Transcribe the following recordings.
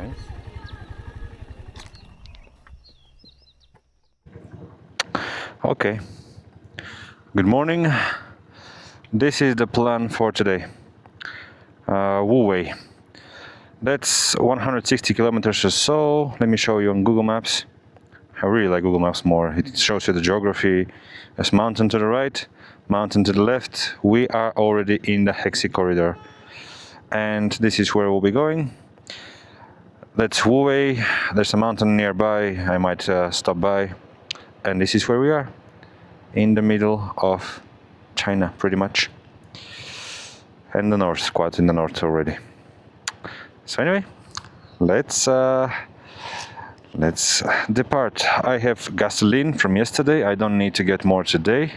Nice. Okay. Good morning. This is the plan for today. Wuwei. That's 160 kilometers or so. Let me show you on Google Maps. I really like Google Maps more. It shows you the geography. There's mountain to the right, mountain to the left. We are already in the Hexi corridor. And this is where we'll be going. That's Wuwei. There's a mountain nearby. I might stop by. And this is where we are. In the middle of China, pretty much. And the north, quite in the north already. So anyway, let's depart. I have gasoline from yesterday. I don't need to get more today.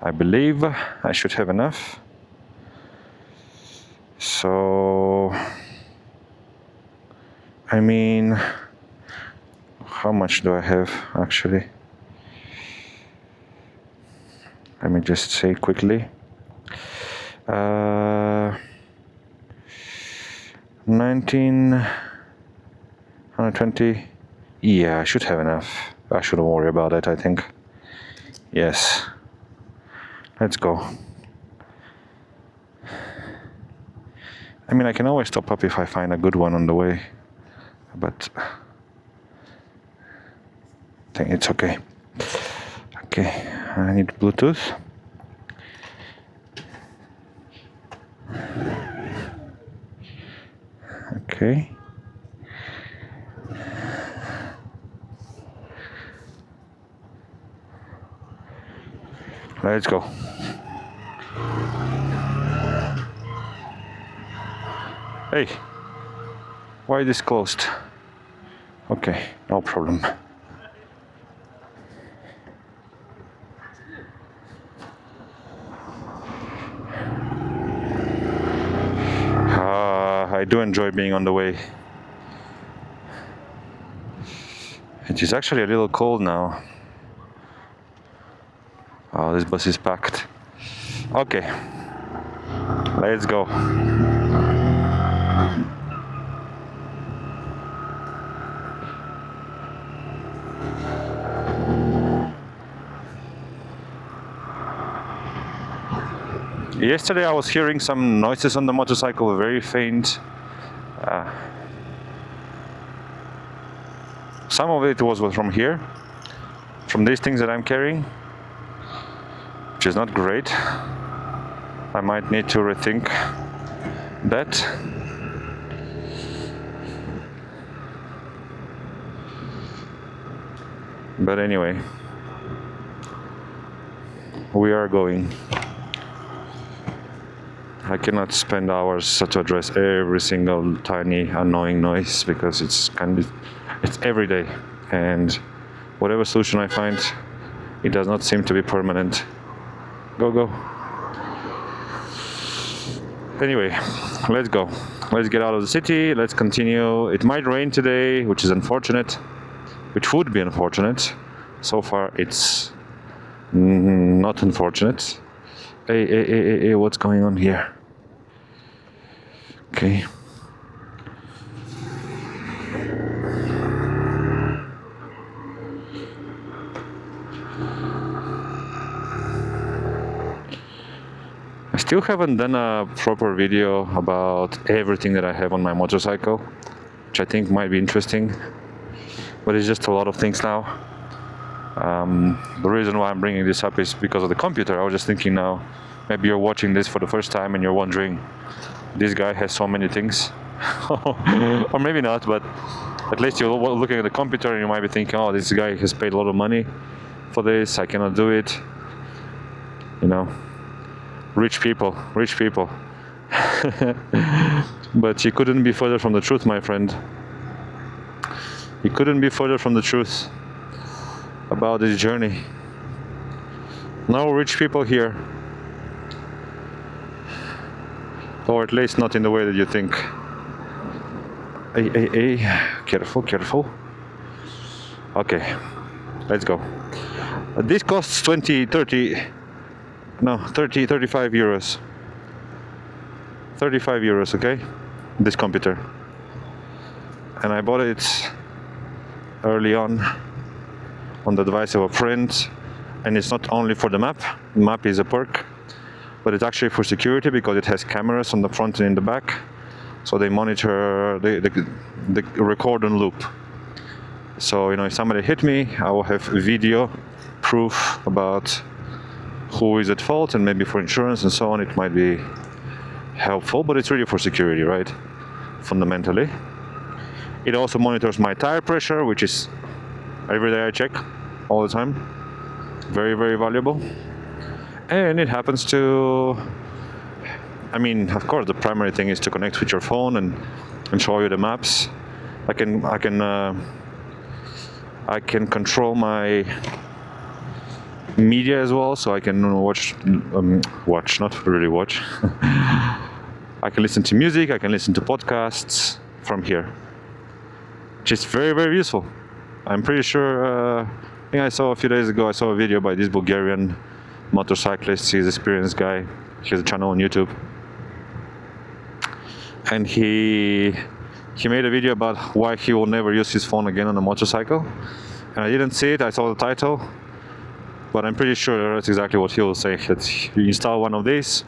I believe I should have enough. So, I mean, how much do I have actually? Let me just say quickly. 120. Yeah, I should have enough. I shouldn't worry about it, I think. Yes. Let's go. I mean, I can always top up if I find a good one on the way. But I think it's okay. Okay, I need Bluetooth. Okay. Let's go. Hey, why is this closed? Okay, no problem. I do enjoy being on the way. It is actually a little cold now. Oh, this bus is packed. Okay, let's go. Yesterday I was hearing some noises on the motorcycle, very faint. Some of it was from here, from these things that I'm carrying, which is not great. I might need to rethink that. But anyway, we are going. I cannot spend hours to address every single tiny annoying noise because it's every day, and whatever solution I find, it does not seem to be permanent. Go. Anyway, let's go. Let's get out of the city. Let's continue. It might rain today, which is unfortunate, which would be unfortunate. So far, it's not unfortunate. Hey, what's going on here? Okay. I still haven't done a proper video about everything that I have on my motorcycle, which I think might be interesting, but it's just a lot of things now. The reason why I'm bringing this up is because of the computer. I was just thinking now, maybe you're watching this for the first time and you're wondering, this guy has so many things. Or maybe not, but at least you're looking at the computer and you might be thinking, oh, this guy has paid a lot of money for this, I cannot do it. You know, rich people. But you couldn't be further from the truth, my friend. You couldn't be further from the truth about this journey. No rich people here. Or at least not in the way that you think. Hey, careful. Okay, let's go. This costs 35 euros. 35 euros, okay? This computer. and I bought it early on the device of a friend. And it's not only for the map. Map is a perk, but it's actually for security because it has cameras on the front and in the back. So they monitor, the record and loop. So, you know, if somebody hit me, I will have video proof about who is at fault, and maybe for insurance and so on, it might be helpful, but it's really for security, right? Fundamentally. It also monitors my tire pressure, which is every day I check all the time. Very, very valuable. And it happens to, I mean, of course, the primary thing is to connect with your phone and show you the maps. I can control my media as well, so I can watch, not really watch. I can listen to music, I can listen to podcasts from here, which is very, very useful. I'm pretty sure, I think I saw a few days ago, I saw a video by this Bulgarian motorcyclist. He's an experienced guy. He has a channel on YouTube. And he made a video about why he will never use his phone again on a motorcycle. And I didn't see it, I saw the title. But I'm pretty sure that's exactly what he will say. That you install one of these,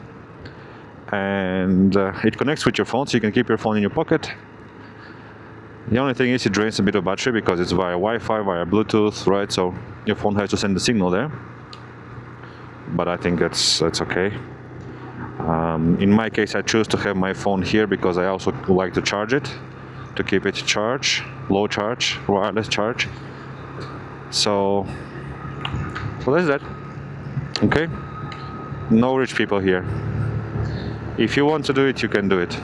and it connects with your phone, so you can keep your phone in your pocket. The only thing is it drains a bit of battery because it's via Wi-Fi, via Bluetooth, right? So your phone has to send the signal there. But I think that's okay. In my case, I choose to have my phone here because I also like to charge it, to keep it charged, low charge, wireless charge. So that's that. Okay? No rich people here. If you want to do it, you can do it.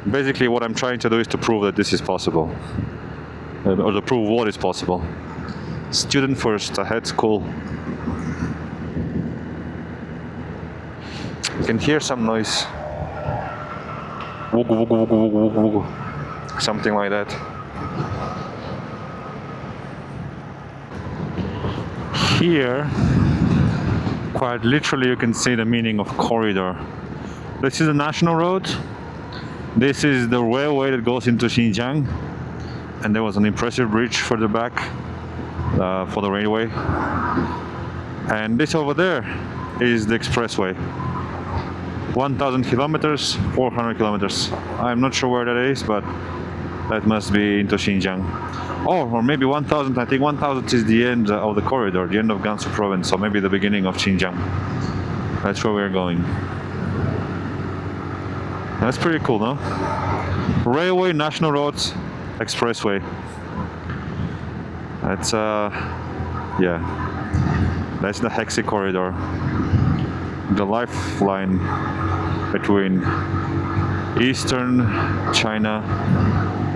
Basically, what I'm trying to do is to prove that this is possible, or to prove what is possible. Student first, ahead school. You can hear some noise. Woogu, woogu, woogu, woogu, woogu, woogu. Something like that. Here, quite literally, you can see the meaning of corridor. This is a national road. This is the railway that goes into Jinchang, and there was an impressive bridge further back for the railway. And this over there is the expressway. 1,000 kilometers, 400 kilometers. I'm not sure where that is, but that must be into Xinjiang. Oh, or maybe 1,000. I think 1,000 is the end of the corridor, the end of Gansu province, so maybe the beginning of Xinjiang. That's where we're going. That's pretty cool, no? Railway, national roads, expressway. That's yeah. That's the Hexi corridor. The lifeline between eastern China,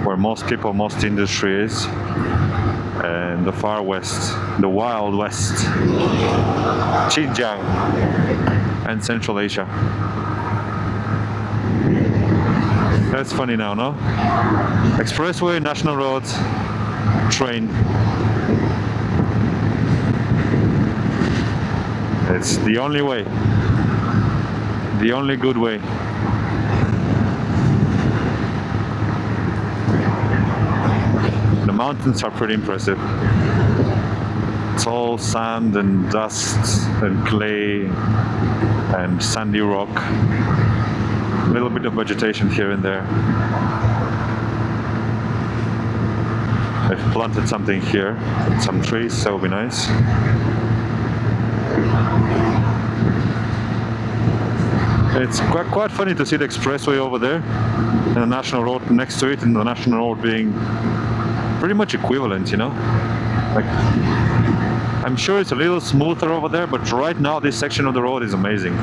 where most people, most industry is, and the far west, the wild west, Xinjiang, and Central Asia. That's funny now, no? Expressway, national roads, train. It's the only way. The only good way. The mountains are pretty impressive. It's all sand and dust and clay and sandy rock. A little bit of vegetation here and there. I've planted something here, some trees, that would be nice. It's quite funny to see the expressway over there and the national road next to it, and the national road being pretty much equivalent, you know? Like, I'm sure it's a little smoother over there, but right now this section of the road is amazing.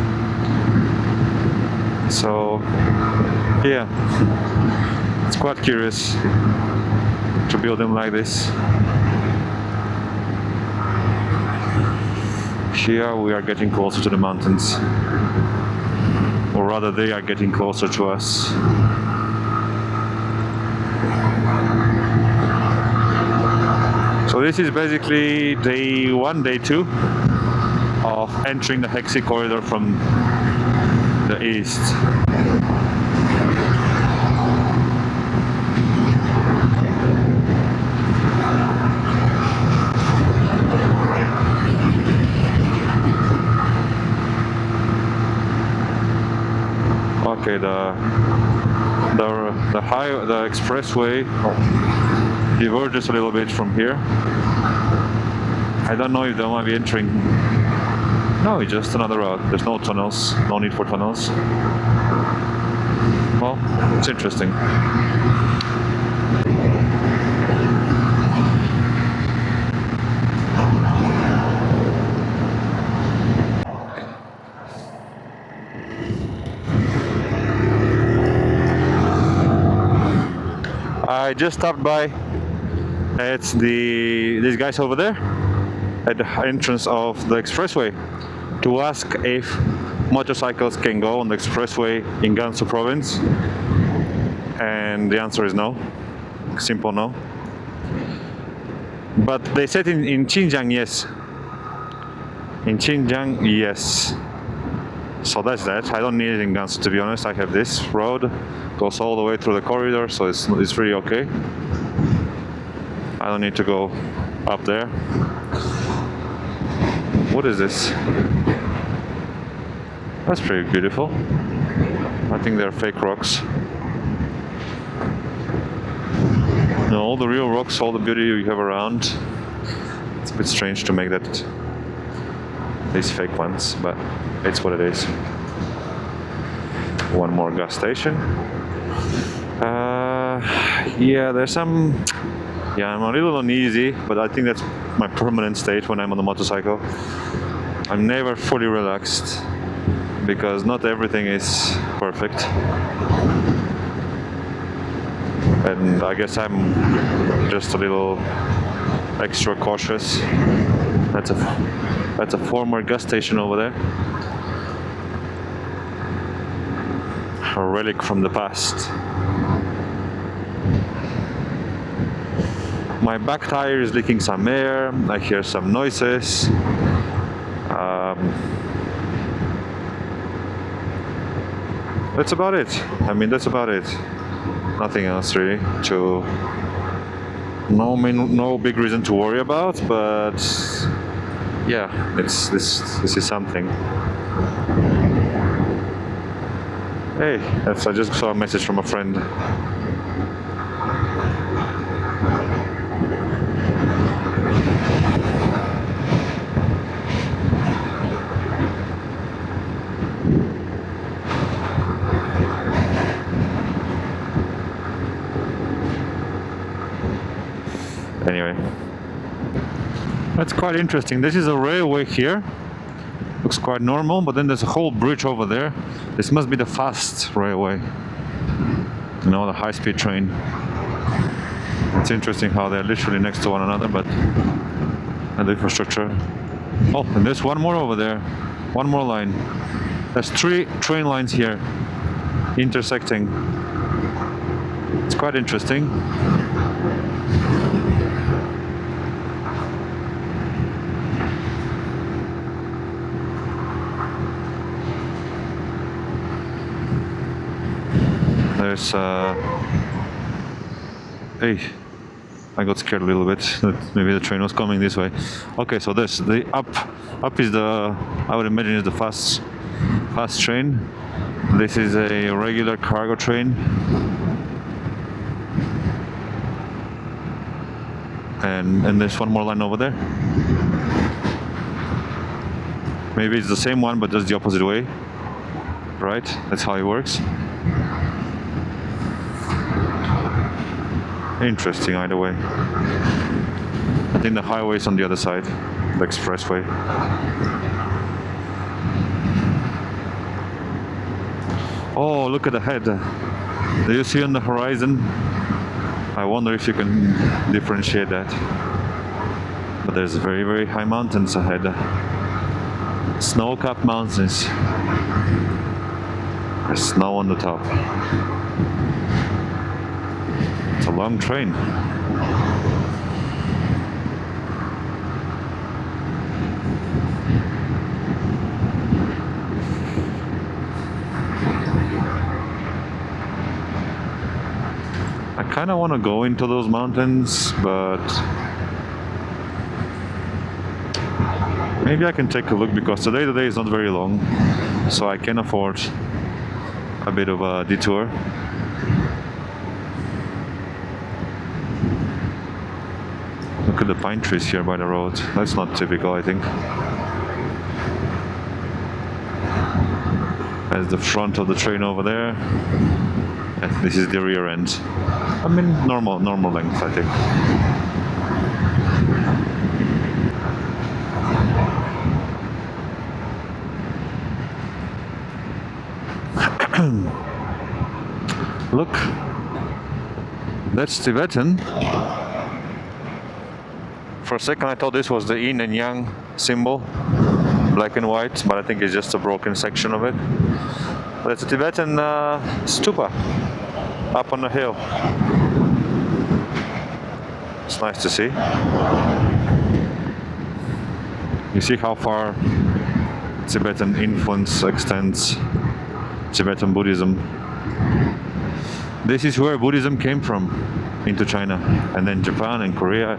So, yeah, it's quite curious to build them like this. Here we are getting closer to the mountains, or rather they are getting closer to us. So this is basically day 1, day 2 of entering the Hexi corridor from the east. Okay, the expressway diverges a little bit from here. I don't know if they might be entering. No, it's just another route. There's no tunnels, no need for tunnels. Well, it's interesting. I just stopped by. It's these guys over there at the entrance of the expressway to ask if motorcycles can go on the expressway in Gansu province, and the answer is no. Simple no. But they said in Jinchang, yes. In Jinchang, yes. So that's that. I don't need it in Gansu, to be honest. I have this road, goes all the way through the corridor, so it's really okay. I don't need to go up there. What is this? That's pretty beautiful. I think they're fake rocks. No, all the real rocks, all the beauty you have around. It's a bit strange to make that these fake ones, but it's what it is. One more gas station. Yeah, there's some. Yeah, I'm a little uneasy, but I think that's my permanent state when I'm on the motorcycle. I'm never fully relaxed because not everything is perfect. And I guess I'm just a little extra cautious. That's a former gas station over there. A relic from the past. My back tire is leaking some air. I hear some noises. That's about it. I mean, that's about it. Nothing else really to. No big reason to worry about, but yeah, this is something. Hey, I just saw a message from a friend. Anyway, that's quite interesting. This is a railway here. Looks quite normal, but then there's a whole bridge over there. This must be the fast railway. You know, the high-speed train. It's interesting how they're literally next to one another, but and the infrastructure. Oh, and there's one more over there. One more line. There's 3 train lines here intersecting. It's quite interesting. There's hey, I got scared a little bit that maybe the train was coming this way. Okay, so this the up is the, I would imagine, is the fast train. This is a regular cargo train, and there's one more line over there. Maybe it's the same one, but just the opposite way. Right? That's how it works. Interesting either way. I think the highway is on the other side, the expressway. Oh, look at the head. Do you see on the horizon? I wonder if you can differentiate that. But there's very, very high mountains ahead. Snow-capped mountains. There's snow on the top. It's a long train. I kind of want to go into those mountains, but maybe I can take a look because today the day is not very long, so I can afford a bit of a detour. Look at the pine trees here by the road. That's not typical, I think. There's the front of the train over there. And this is the rear end. I mean, normal length, I think. Look, that's Tibetan. For a second I thought this was the yin and yang symbol, black and white, but I think it's just a broken section of it. But it's a Tibetan stupa up on the hill. It's nice to see. You see how far Tibetan influence extends, Tibetan Buddhism. This is where Buddhism came from into China, and then Japan and Korea,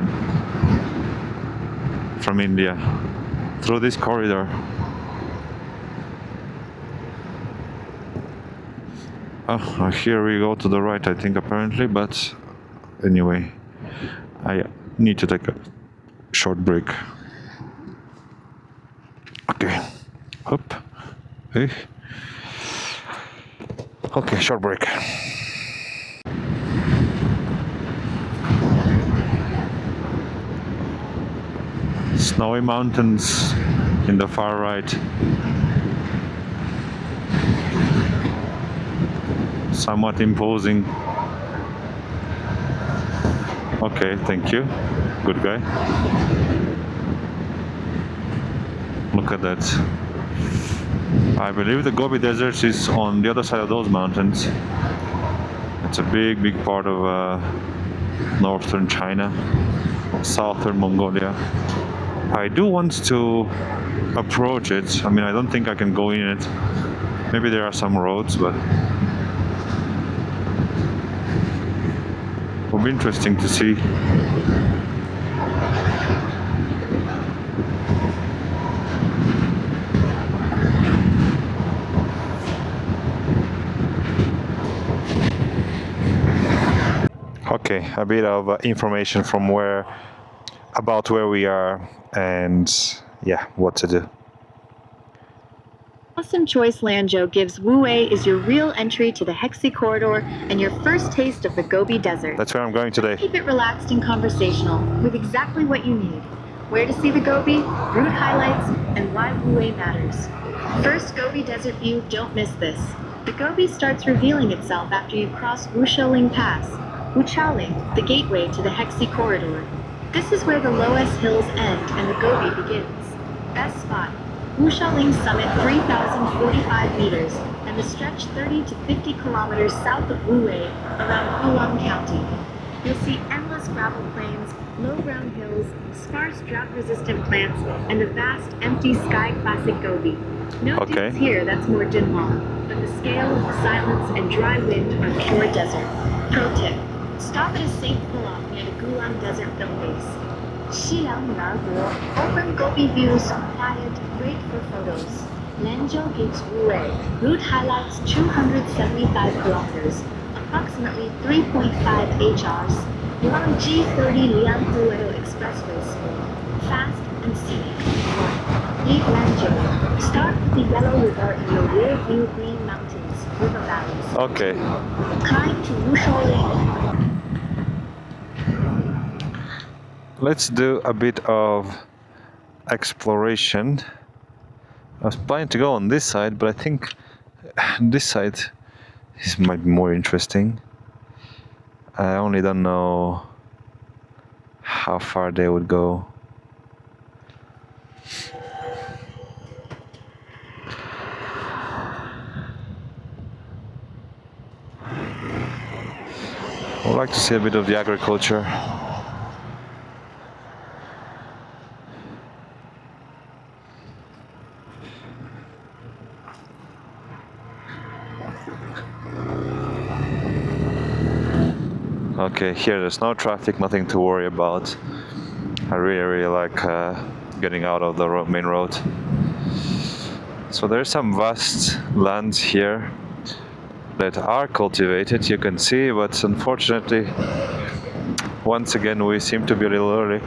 from India, through this corridor. Oh, here we go to the right, I think, apparently, but anyway, I need to take a short break. Okay, hop, hey. Okay, short break. Snowy mountains in the far right. Somewhat imposing. Okay, thank you. Good guy. Look at that. I believe the Gobi Desert is on the other side of those mountains. It's a big part of northern China, southern Mongolia. I do want to approach it. I mean, I don't think I can go in it. Maybe there are some roads, but it will be interesting to see. Okay, a bit of information from about where we are and yeah, what to do. Awesome Choice Lanzhou gives Wuwei is your real entry to the Hexi corridor and your first taste of the Gobi Desert. That's where I'm going today. Keep it relaxed and conversational with exactly what you need. Where to see the Gobi, route highlights, and why Wuwei matters. First Gobi Desert view, don't miss this. The Gobi starts revealing itself after you cross Wuxiaoling Pass, Wuchaoling, the gateway to the Hexi corridor. This is where the lowest hills end and the Gobi begins. Best spot, Wuxiaoling summit 3,045 meters and the stretch 30 to 50 kilometers south of Wuwei around Hulang County. You'll see endless gravel plains, low-ground hills, sparse drought-resistant plants, and a vast empty sky classic Gobi. No dunes here, that's more Dunhuang, but the scale, silence, and dry wind are pure desert. Pro tip, stop at a safe pull-off near the Gulang Desert Film Base. Xilang Narguo, open Gobi views, quiet, great for photos. Lanzhou gives Wuwei, route highlights 275 kilometers, approximately 3.5 HRs, along G30 Lianghuo Expressway speed, fast and scenic. Leave Lanzhou, start with the Yellow River in the rear view Green Mountains, river valleys. Okay. Climb to Wuxiaoling. Let's do a bit of exploration. I was planning to go on this side, but I think this side might be more interesting. I only don't know how far they would go. I would like to see a bit of the agriculture. Okay, here there's no traffic, nothing to worry about. I really like getting out of the main road. So there's some vast lands here. that are cultivated, you can see, but unfortunately, once again, we seem to be a little early.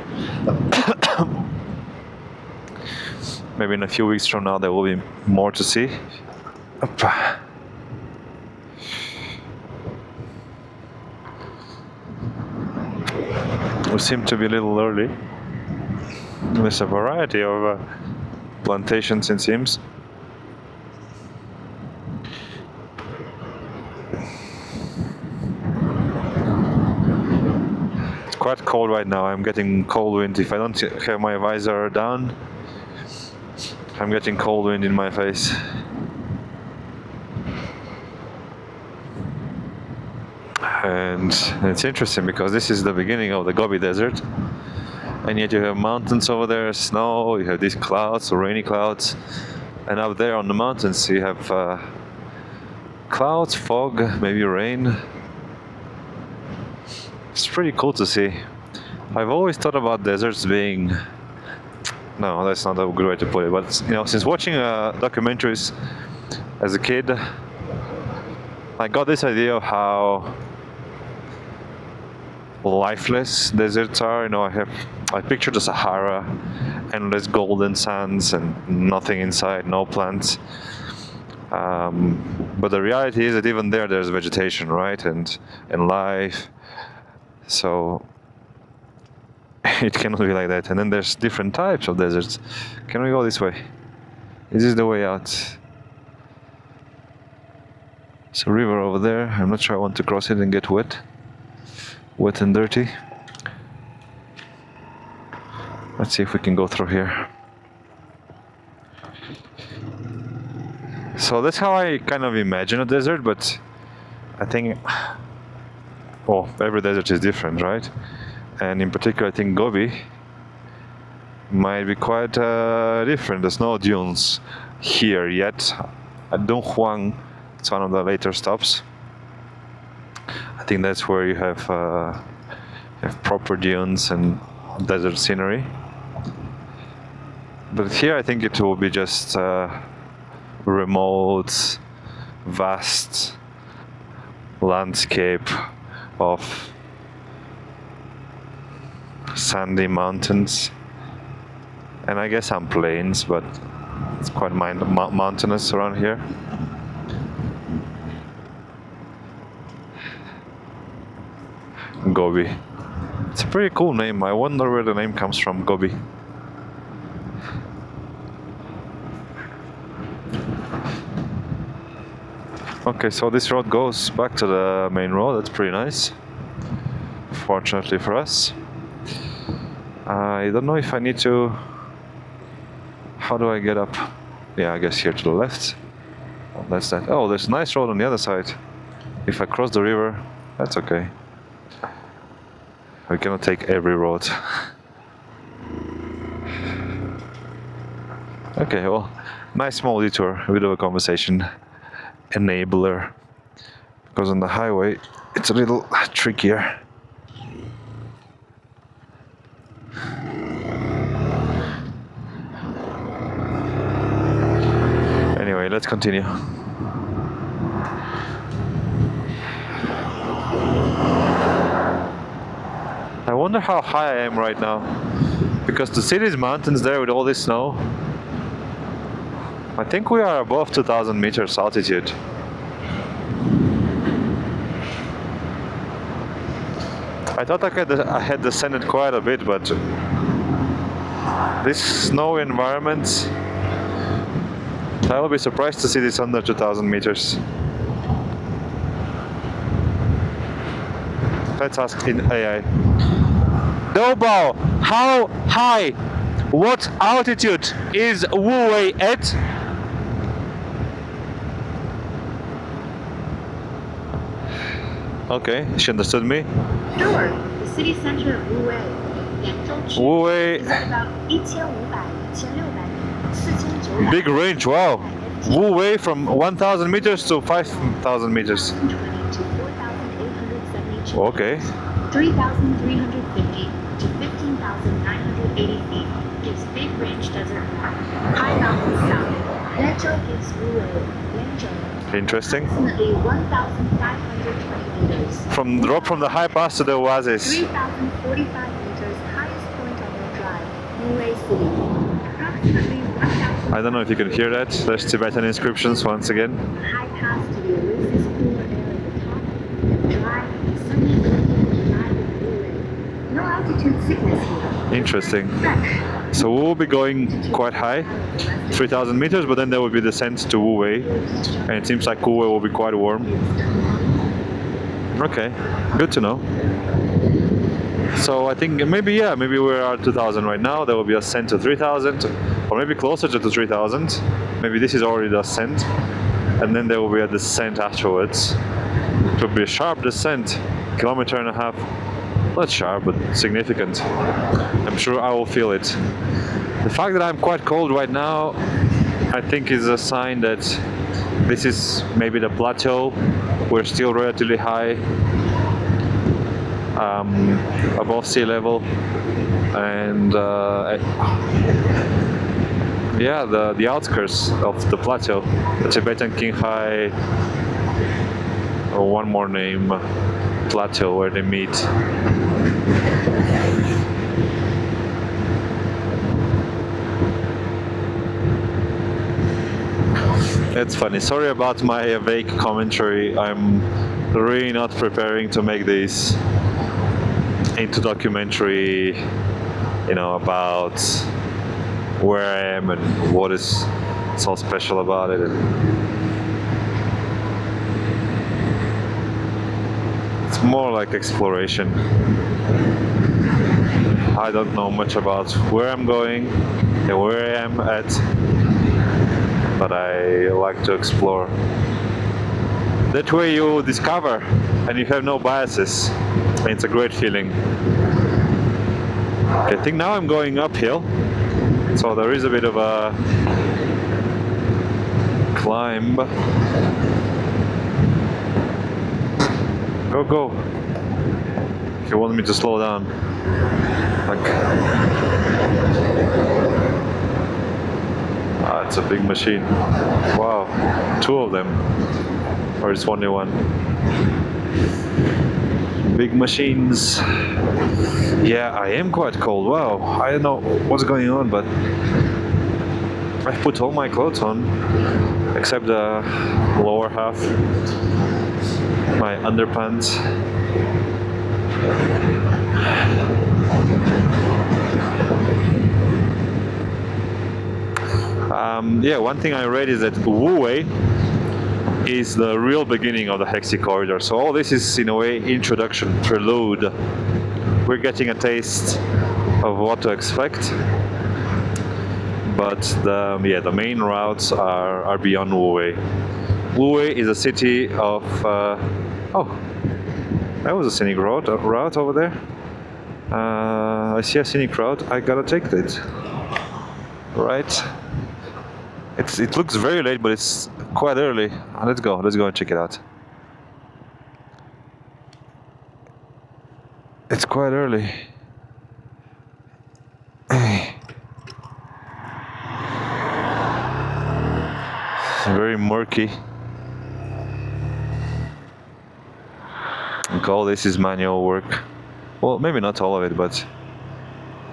Maybe in a few weeks from now, there will be more to see. Opa. We seem to be a little early. There's a variety of plantations, it seems. It's quite cold right now. I'm getting cold wind. If I don't have my visor down, I'm getting cold wind in my face. And it's interesting because this is the beginning of the Gobi Desert. And yet you have mountains over there, snow, you have these clouds, rainy clouds. And up there on the mountains you have clouds, fog, maybe rain. It's pretty cool to see. I've always thought about deserts being... No, that's not a good way to put it. But you know, since watching documentaries as a kid, I got this idea of how lifeless deserts are. You know, I picture the Sahara, endless golden sands and nothing inside, no plants. But the reality is that even there's vegetation, right, and life. So it cannot be like that. And then there's different types of deserts. Can we go this way? Is this the way out? It's a river over there. I'm not sure I want to cross it and get wet and dirty. Let's see if we can go through here. So that's how I kind of imagine a desert, but I think, well, every desert is different, right? And in particular, I think Gobi might be quite different. There's no dunes here yet. At Dunhuang, it's one of the later stops. I think that's where you have proper dunes and desert scenery. But here I think it will be just remote, vast landscape of sandy mountains, and I guess some plains, but it's quite mountainous around here. Gobi. It's a pretty cool name. I wonder where the name comes from, Gobi. Okay, so this road goes back to the main road. That's pretty nice. Fortunately for us. I don't know if I need to... How do I get up? Yeah, I guess here to the left. Oh, that's that. Oh, there's a nice road on the other side. If I cross the river, that's okay. We cannot take every road. Okay, well, nice small detour, a bit of a conversation enabler. Because on the highway, it's a little trickier. Anyway, let's continue. I wonder how high I am right now, because to see these mountains there with all this snow, I think we are above 2,000 meters altitude. I thought I had descended quite a bit, but this snowy environment, I will be surprised to see this under 2,000 meters. Let's ask in AI. Doubao, how high, what altitude is Wuwei at? Okay, she understood me. Sure, the city center of Wuwei. Wuwei. About 1,500, 1,600, Big range, wow. Wuwei from 1,000 meters to 5,000 meters. 4,872. Okay. 3,350 to 15,980 feet gives Big Range Desert North. High Mountains South. Lanzhou gives Wuwei. Lanzhou. Interesting. Approximately 1,520 meters. Drop from the high pass to the oasis. 3,045 meters, highest point on their drive, Wuwei City. Approximately 1,000. I don't know if you can hear that. There's Tibetan inscriptions once again. High pass to the oasis cooler air at the top, and dry, sunny Northern drive of Wuwei. No altitude sickness here. Interesting. Fresh. So we'll be going quite high, 3,000 meters, but then there will be descent to Wuwei, and it seems like Wuwei will be quite warm. Okay, good to know. So I think maybe we're at 2,000 right now. There will be ascent to 3,000, or maybe closer to 3,000. Maybe this is already the ascent, and then there will be a descent afterwards. It will be a sharp descent, 1.5 kilometers. Not sharp, but significant. I'm sure I will feel it. The fact that I'm quite cold right now, I think is a sign that this is maybe the plateau. We're still relatively high, above sea level, and yeah, the outskirts of the plateau, the Tibetan Qinghai, or one more name, plateau where they meet. It's funny. Sorry about my vague commentary. I'm really not preparing to make this into documentary, about where I am and what is so special about it. It's more like exploration. I don't know much about where I'm going and where I am at, but I like to explore. That way you discover and you have no biases. And it's a great feeling. Okay, I think now I'm going uphill, so there is a bit of a climb. Go. If you want me to slow down. It's a big machine. Wow, 2 of them. Or it's only one. Big machines. Yeah, I am quite cold. Wow, I don't know what's going on, but I've put all my clothes on, except the lower half, my underpants. Yeah, one thing I read is that Wuwei is the real beginning of the Hexi corridor. So all this is, in a way, introduction, prelude. We're getting a taste of what to expect, but the main routes are beyond Wuwei. Wuwei is a city of oh, that was a scenic route over there. I see a scenic route. I gotta take it. Right. It looks very late, but it's quite early. Let's go and check it out. It's quite early. It's very murky. Look, all this is manual work. Well, maybe not all of it, but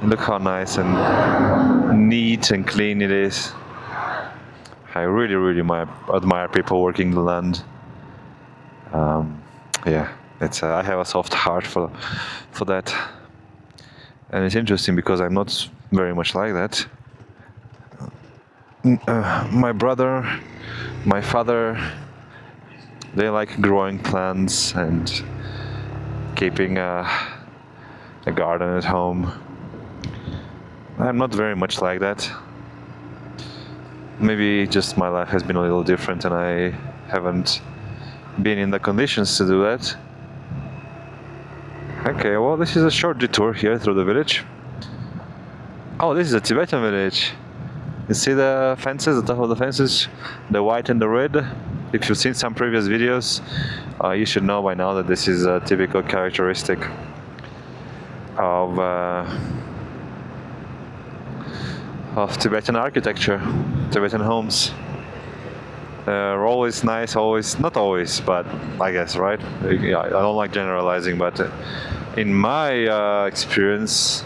look how nice and neat and clean it is. I really admire people working the land. Yeah, I have a soft heart for that, and it's interesting because I'm not very much like that. My brother, my father, they like growing plants and keeping a garden at home. I'm not very much like that. Maybe just my life has been a little different and I haven't been in the conditions to do that. Okay, well, this is a short detour here through the village. Oh, this is a Tibetan village. You see the fences, the top of the fences, the white and the red? If you've seen some previous videos, you should know by now that this is a typical characteristic of Tibetan architecture, Tibetan homes. They're always nice, always, not always, but I guess, right? Yeah, I don't like generalizing, but in my experience,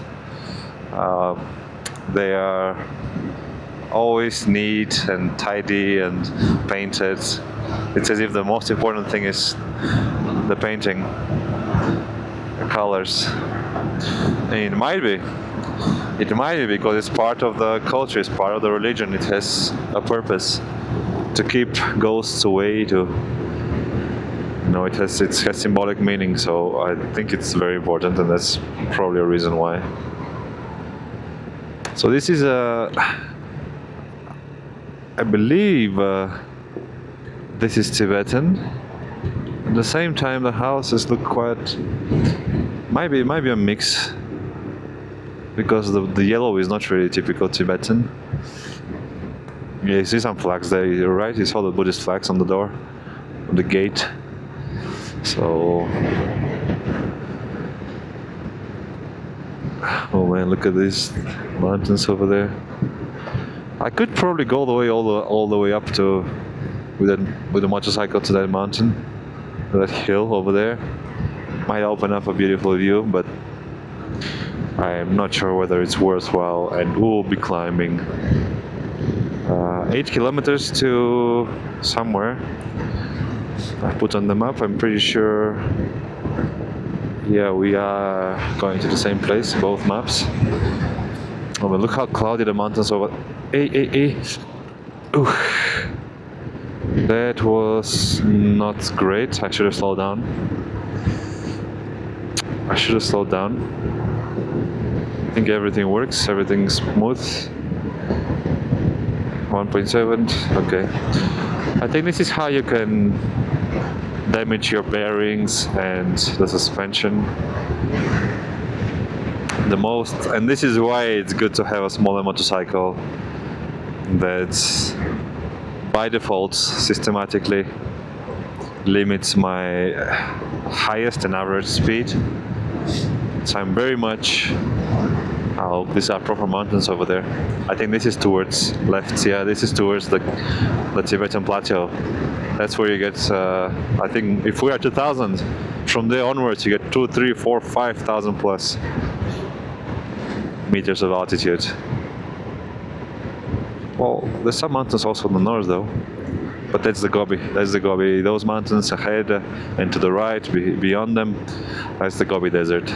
they are always neat and tidy and painted. It's as if the most important thing is the painting, the colors. And it might be because it's part of the culture, it's part of the religion, it has a purpose to keep ghosts away, it has symbolic meaning, so I think it's very important, and that's probably a reason why. So this is I believe this is Tibetan. At the same time, the houses look quite, might be a mix, because the yellow is not really typical Tibetan. Yeah, you see some flags there, you're right, you saw the Buddhist flags on the door, on the gate. So, oh man, look at these mountains over there. I could probably go all the way up to with a motorcycle to that mountain, that hill over there. Might open up a beautiful view, but I'm not sure whether it's worthwhile, and we'll be climbing 8 kilometers to somewhere. I put on the map, I'm pretty sure. Yeah, we are going to the same place, both maps. Oh man, look how cloudy the mountains over. Hey. Ooh. That was not great. I should have slowed down. I think everything works, everything's smooth. 1.7, okay. I think this is how you can damage your bearings and the suspension the most, and this is why it's good to have a smaller motorcycle that by default systematically limits my highest and average speed. So I'm very much, these are proper mountains over there. I think this is towards left, yeah, this is towards the Tibetan plateau. That's where you get, I think if we are 2,000, from there onwards you get 2, 3, 4, 5,000 plus meters of altitude. Well, there's some mountains also in the north though, but that's the Gobi. Those mountains ahead and to the right, beyond them, that's the Gobi Desert.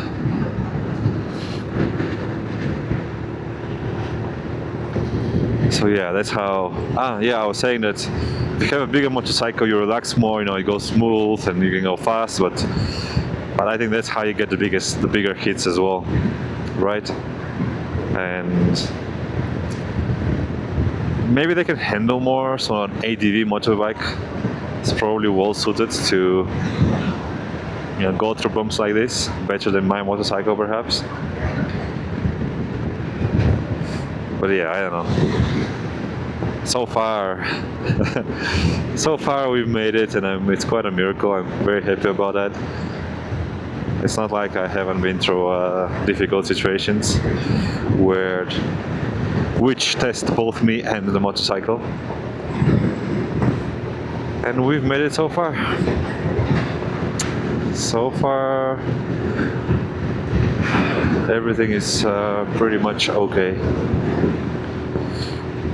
So yeah, that's how. I was saying that if you have a bigger motorcycle, you relax more. It goes smooth and you can go fast. But I think that's how you get the bigger hits as well, right? And maybe they can handle more. So an ADV motorbike is probably well suited to go through bumps like this, better than my motorcycle perhaps. But yeah, I don't know. So far we've made it, and it's quite a miracle. I'm very happy about that. It's not like I haven't been through difficult situations which test both me and the motorcycle. And we've made it so far. Everything is pretty much okay.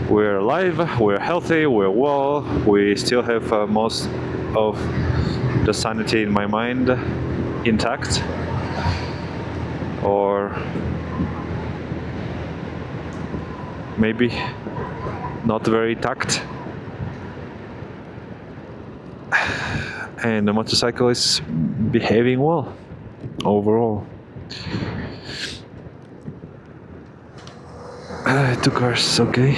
We're alive, we're healthy, we're well, we still have most of the sanity in my mind intact, or maybe not very intact. And the motorcycle is behaving well overall. 2 cars, okay.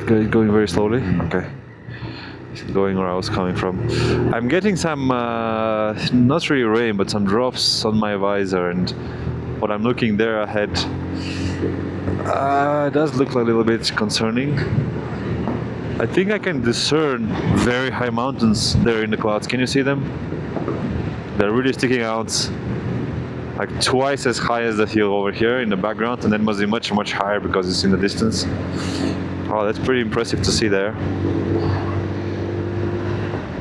Going very slowly, okay. Going where I was coming from. I'm getting some, not really rain, but some drops on my visor, and what I'm looking there ahead does look a little bit concerning. I think I can discern very high mountains there in the clouds. Can you see them? They're really sticking out, like twice as high as the hill over here in the background, and then must be much higher because it's in the distance. Oh, that's pretty impressive to see there.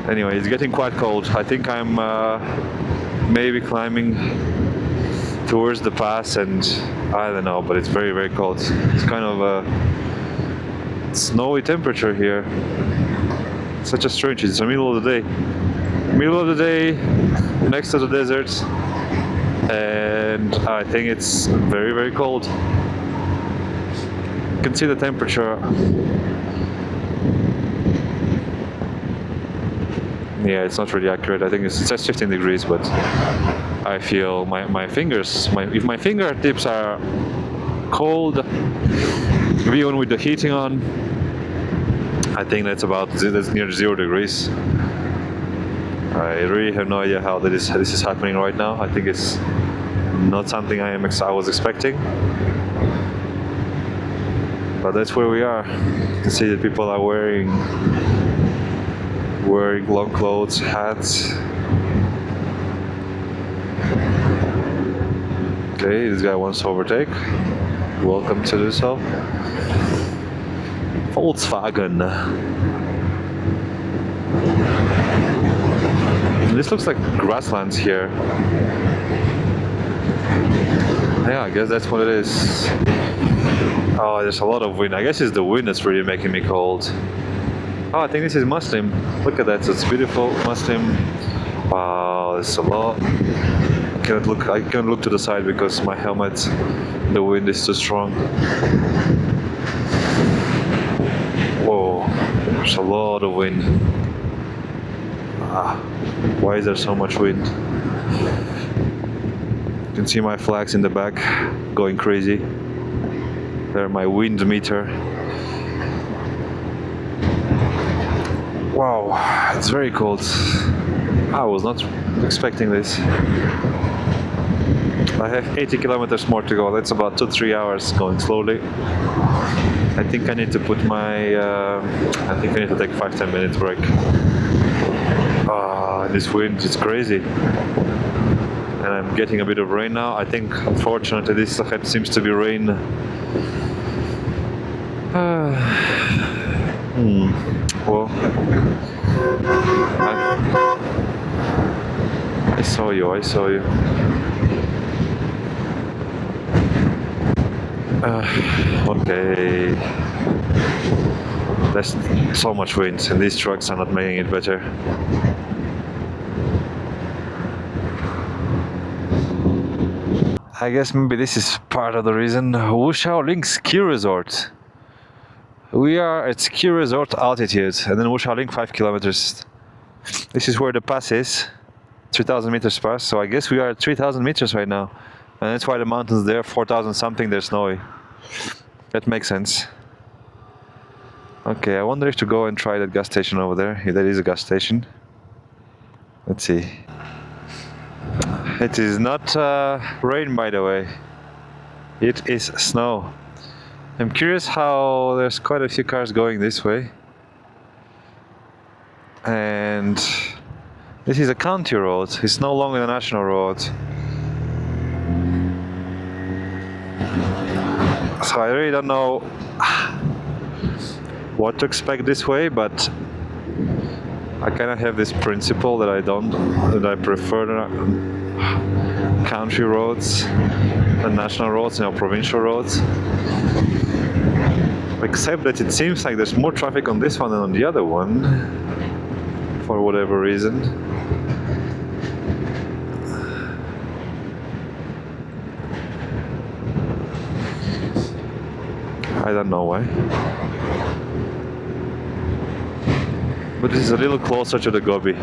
Anyway, it's getting quite cold. I think I'm maybe climbing towards the pass, and I don't know, but it's very, very cold. It's kind of a snowy temperature here. Such a strange, it's the middle of the day. Middle of the day, next to the desert, and I think it's very, very cold. You can see the temperature. Yeah, it's not really accurate. I think it says 15 degrees, but I feel my fingers, if my fingertips are cold, even with the heating on, I think that's near 0 degrees. I really have no idea how this is happening right now. I think it's not something I was expecting. But that's where we are. You can see that people are wearing long clothes, hats. Okay, this guy wants to overtake. Welcome to do so. Volkswagen. This looks like grasslands here. Yeah, I guess that's what it is. Oh, there's a lot of wind. I guess it's the wind that's really making me cold. Oh, I think this is Muslim. Look at that, so it's beautiful. Muslim. Wow, there's a lot. I can't look to the side because my helmet, the wind is too strong. Whoa, there's a lot of wind. Why is there so much wind? You can see my flags in the back going crazy. They're my wind meter. Wow, it's very cold. I was not expecting this. I have 80 kilometers more to go. That's about 2-3 hours going slowly. I think I need to put my... I think I need to take 5-10 minutes break. This wind is crazy. And I'm getting a bit of rain now. I think, unfortunately, this ahead seems to be rain. Well, I saw you. Okay. There's so much wind, and these trucks are not making it better. I guess maybe this is part of the reason. Wuxiaolin Ski Resort. We are at ski resort altitude, and then Wuxiaolin 5 kilometers. This is where the pass is, 3,000 meters pass, so I guess we are at 3,000 meters right now. And that's why the mountains there, 4,000 something, they're snowy. That makes sense. Okay, I wonder if to go and try that gas station over there. Yeah, that is a gas station. Let's see. It is not rain, by the way. It is snow. I'm curious how there's quite a few cars going this way. And this is a county road. It's no longer a national road. So I really don't know what to expect this way, but I kind of have this principle that I prefer country roads than national roads, provincial roads. Except that it seems like there's more traffic on this one than on the other one, for whatever reason. I don't know why. But this is a little closer to the Gobi,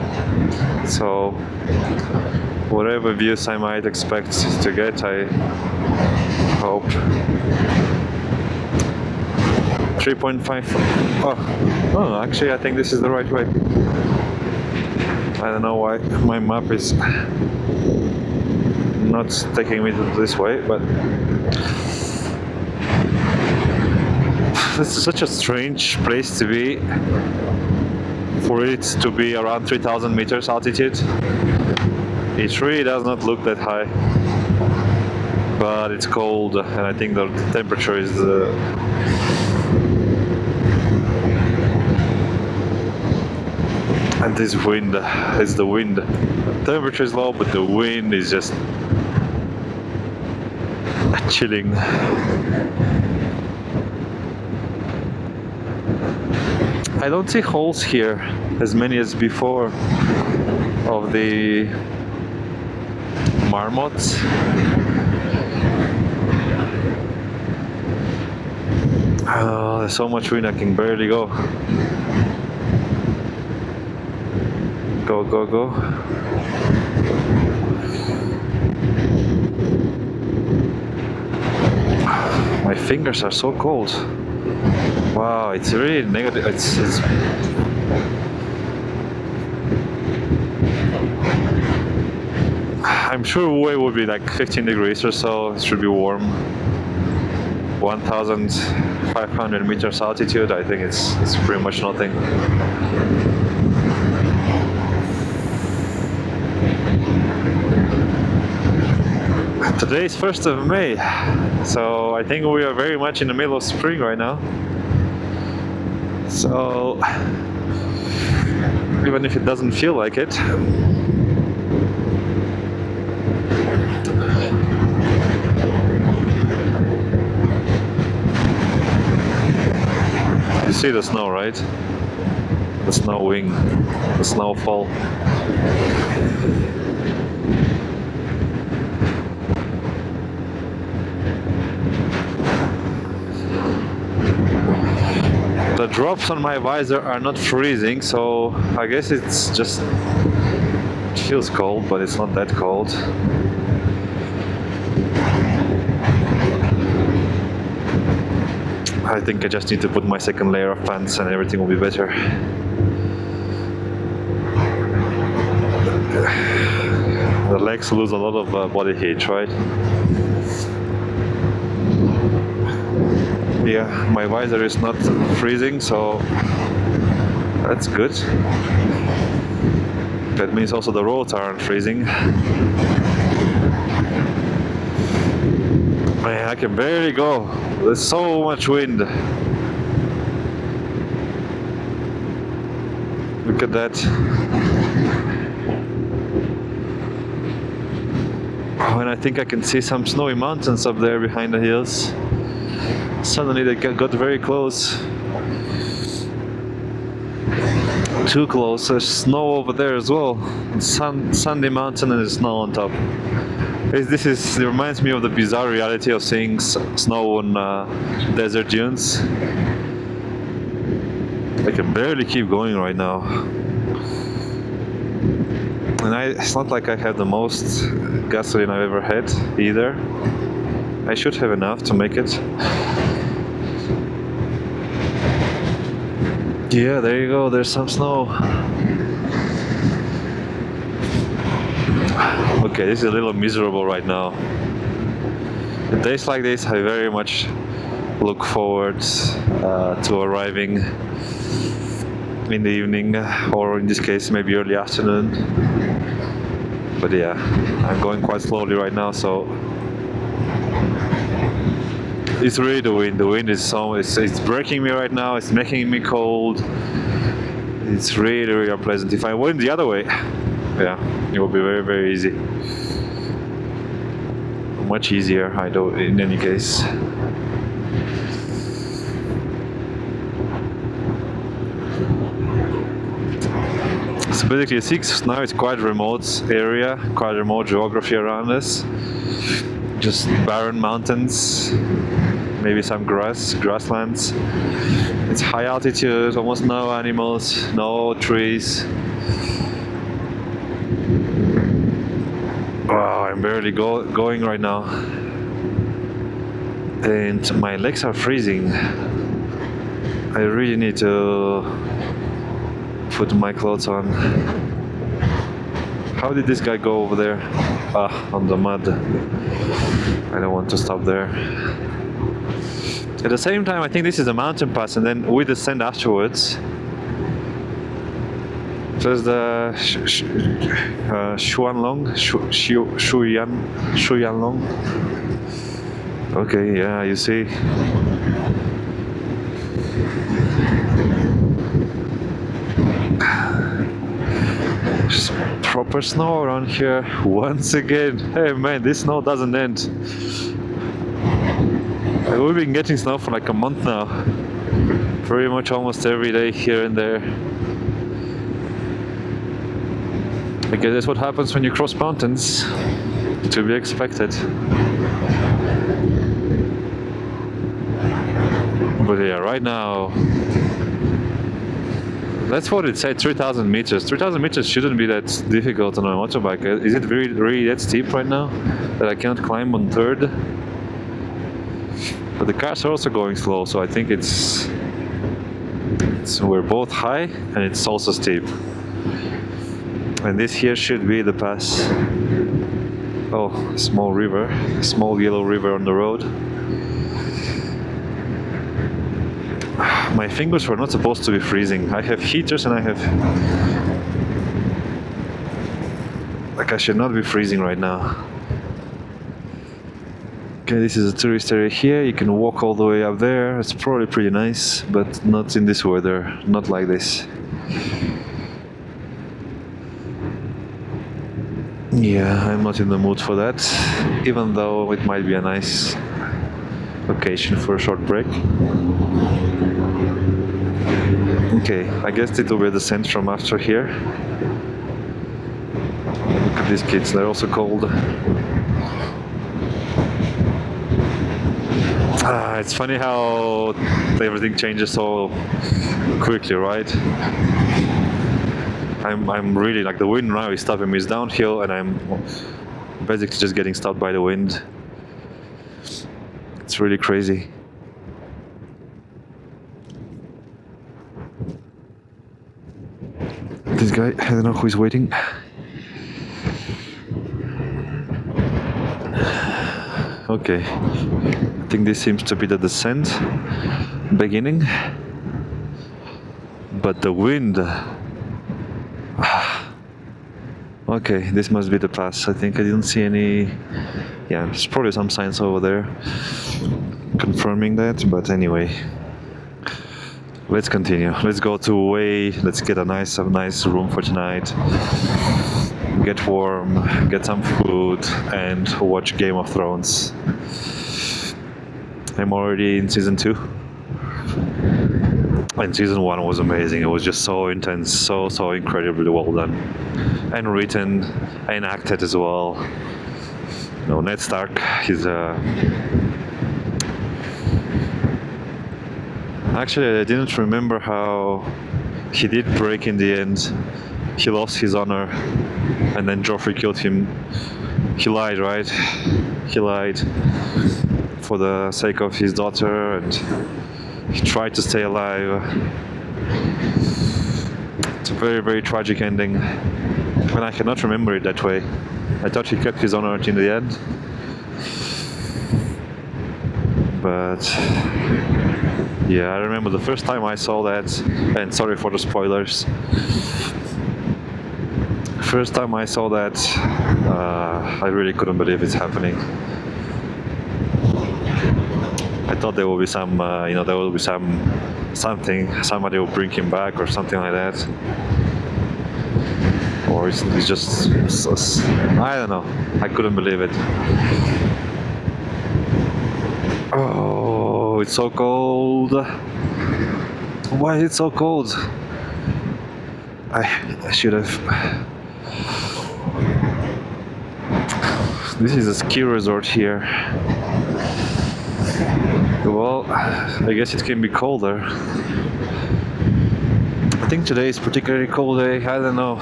so whatever views I might expect to get, I hope. 3.5. Oh, actually, I think this is the right way. I don't know why my map is not taking me this way, but this is such a strange place to be. For it to be around 3,000 meters altitude, it really does not look that high. But it's cold, and I think the temperature is And this wind, it's the wind. Temperature is low, but the wind is just chilling. I don't see holes here as many as before of the marmots. Oh, there's so much wind I can barely go. Go, go, go. My fingers are so cold. Wow, it's really negative. It's I'm sure Wuwei would be like 15 degrees or so. It should be warm. 1,500 meters altitude. I think it's pretty much nothing. Today is 1st of May, so I think we are very much in the middle of spring right now. So even if it doesn't feel like it, you see the snow, right? The snowing, the snowfall. The drops on my visor are not freezing, so I guess it's just, it feels cold, but it's not that cold. I think I just need to put my second layer of pants and everything will be better. The legs lose a lot of body heat, right? Yeah, my visor is not freezing, so that's good. That means also the roads aren't freezing. Man, I can barely go. There's so much wind. Look at that. Oh, and I think I can see some snowy mountains up there behind the hills. Suddenly they got very close. Too close. There's snow over there as well. Sandy mountain and there's snow on top. It reminds me of the bizarre reality of seeing snow on desert dunes. I can barely keep going right now. And it's not like I have the most gasoline I've ever had either. I should have enough to make it. Yeah, there you go, there's some snow. Okay, this is a little miserable right now. Days like this, I very much look forward to arriving in the evening, or in this case, maybe early afternoon. But yeah, I'm going quite slowly right now, so it's really the wind. The wind is it's breaking me right now. It's making me cold. It's really, really unpleasant. If I went the other way, yeah, it would be very, very easy. Much easier, I do, in any case. So basically, 6 now it's quite remote area, quite remote geography around us. Just barren mountains, maybe some grasslands. It's high altitude, almost no animals, no trees. Wow, I'm barely going right now. And my legs are freezing. I really need to put my clothes on. How did this guy go over there? On the mud. I don't want to stop there. At the same time, I think this is a mountain pass, and then we descend afterwards. There's the Xuanlong, Xuyanlong. Okay, yeah, you see. proper snow around here once again. Hey man, this snow doesn't end. We've been getting snow for like a month now. Pretty much almost every day here and there. I guess that's what happens when you cross mountains. To be expected. But yeah, right now, that's what it said, 3,000 meters. 3,000 meters shouldn't be that difficult on a motorbike. Is it really that steep right now that I can't climb on third? But the cars are also going slow, so I think we're both high and it's also steep. And this here should be the pass. Oh, small river, small yellow river on the road. My fingers were not supposed to be freezing. I have heaters and I have... Like I should not be freezing right now. Okay, this is a tourist area here. You can walk all the way up there. It's probably pretty nice, but not in this weather, not like this. Yeah, I'm not in the mood for that, even though it might be a nice occasion for a short break. Okay, I guess it will be a descent from after here. Look at these kids, they're also cold. It's funny how everything changes so quickly, right? I'm really, like, the wind now is stopping me. It's downhill and I'm basically just getting stopped by the wind. It's really crazy. This guy, I don't know who is waiting. Okay, I think this seems to be the descent beginning. But the wind... Okay, this must be the pass. I think I didn't see any... Yeah, there's probably some signs over there confirming that, but anyway. Let's continue. Let's go to Wuwei. Let's get a nice room for tonight. Get warm, get some food, and watch Game of Thrones. I'm already in season 2. And season 1 was amazing. It was just so intense, so incredibly well done. And written, and acted as well. No, Ned Stark, he's Actually, I didn't remember how he did break in the end. He lost his honor, and then Joffrey killed him. He lied, right? He lied for the sake of his daughter, and he tried to stay alive. It's a very tragic ending, and I cannot remember it that way. I thought he kept his honor in the end, but yeah, I remember the first time I saw that, and sorry for the spoilers. First time I saw that, I really couldn't believe it's happening. I thought there will be some, there will be something, somebody will bring him back or something like that. Or it's just, I don't know, I couldn't believe it. Oh, it's so cold. Why is it so cold? I should have... This is a ski resort here. Well, I guess it can be colder. I think today is particularly cold day. I don't know.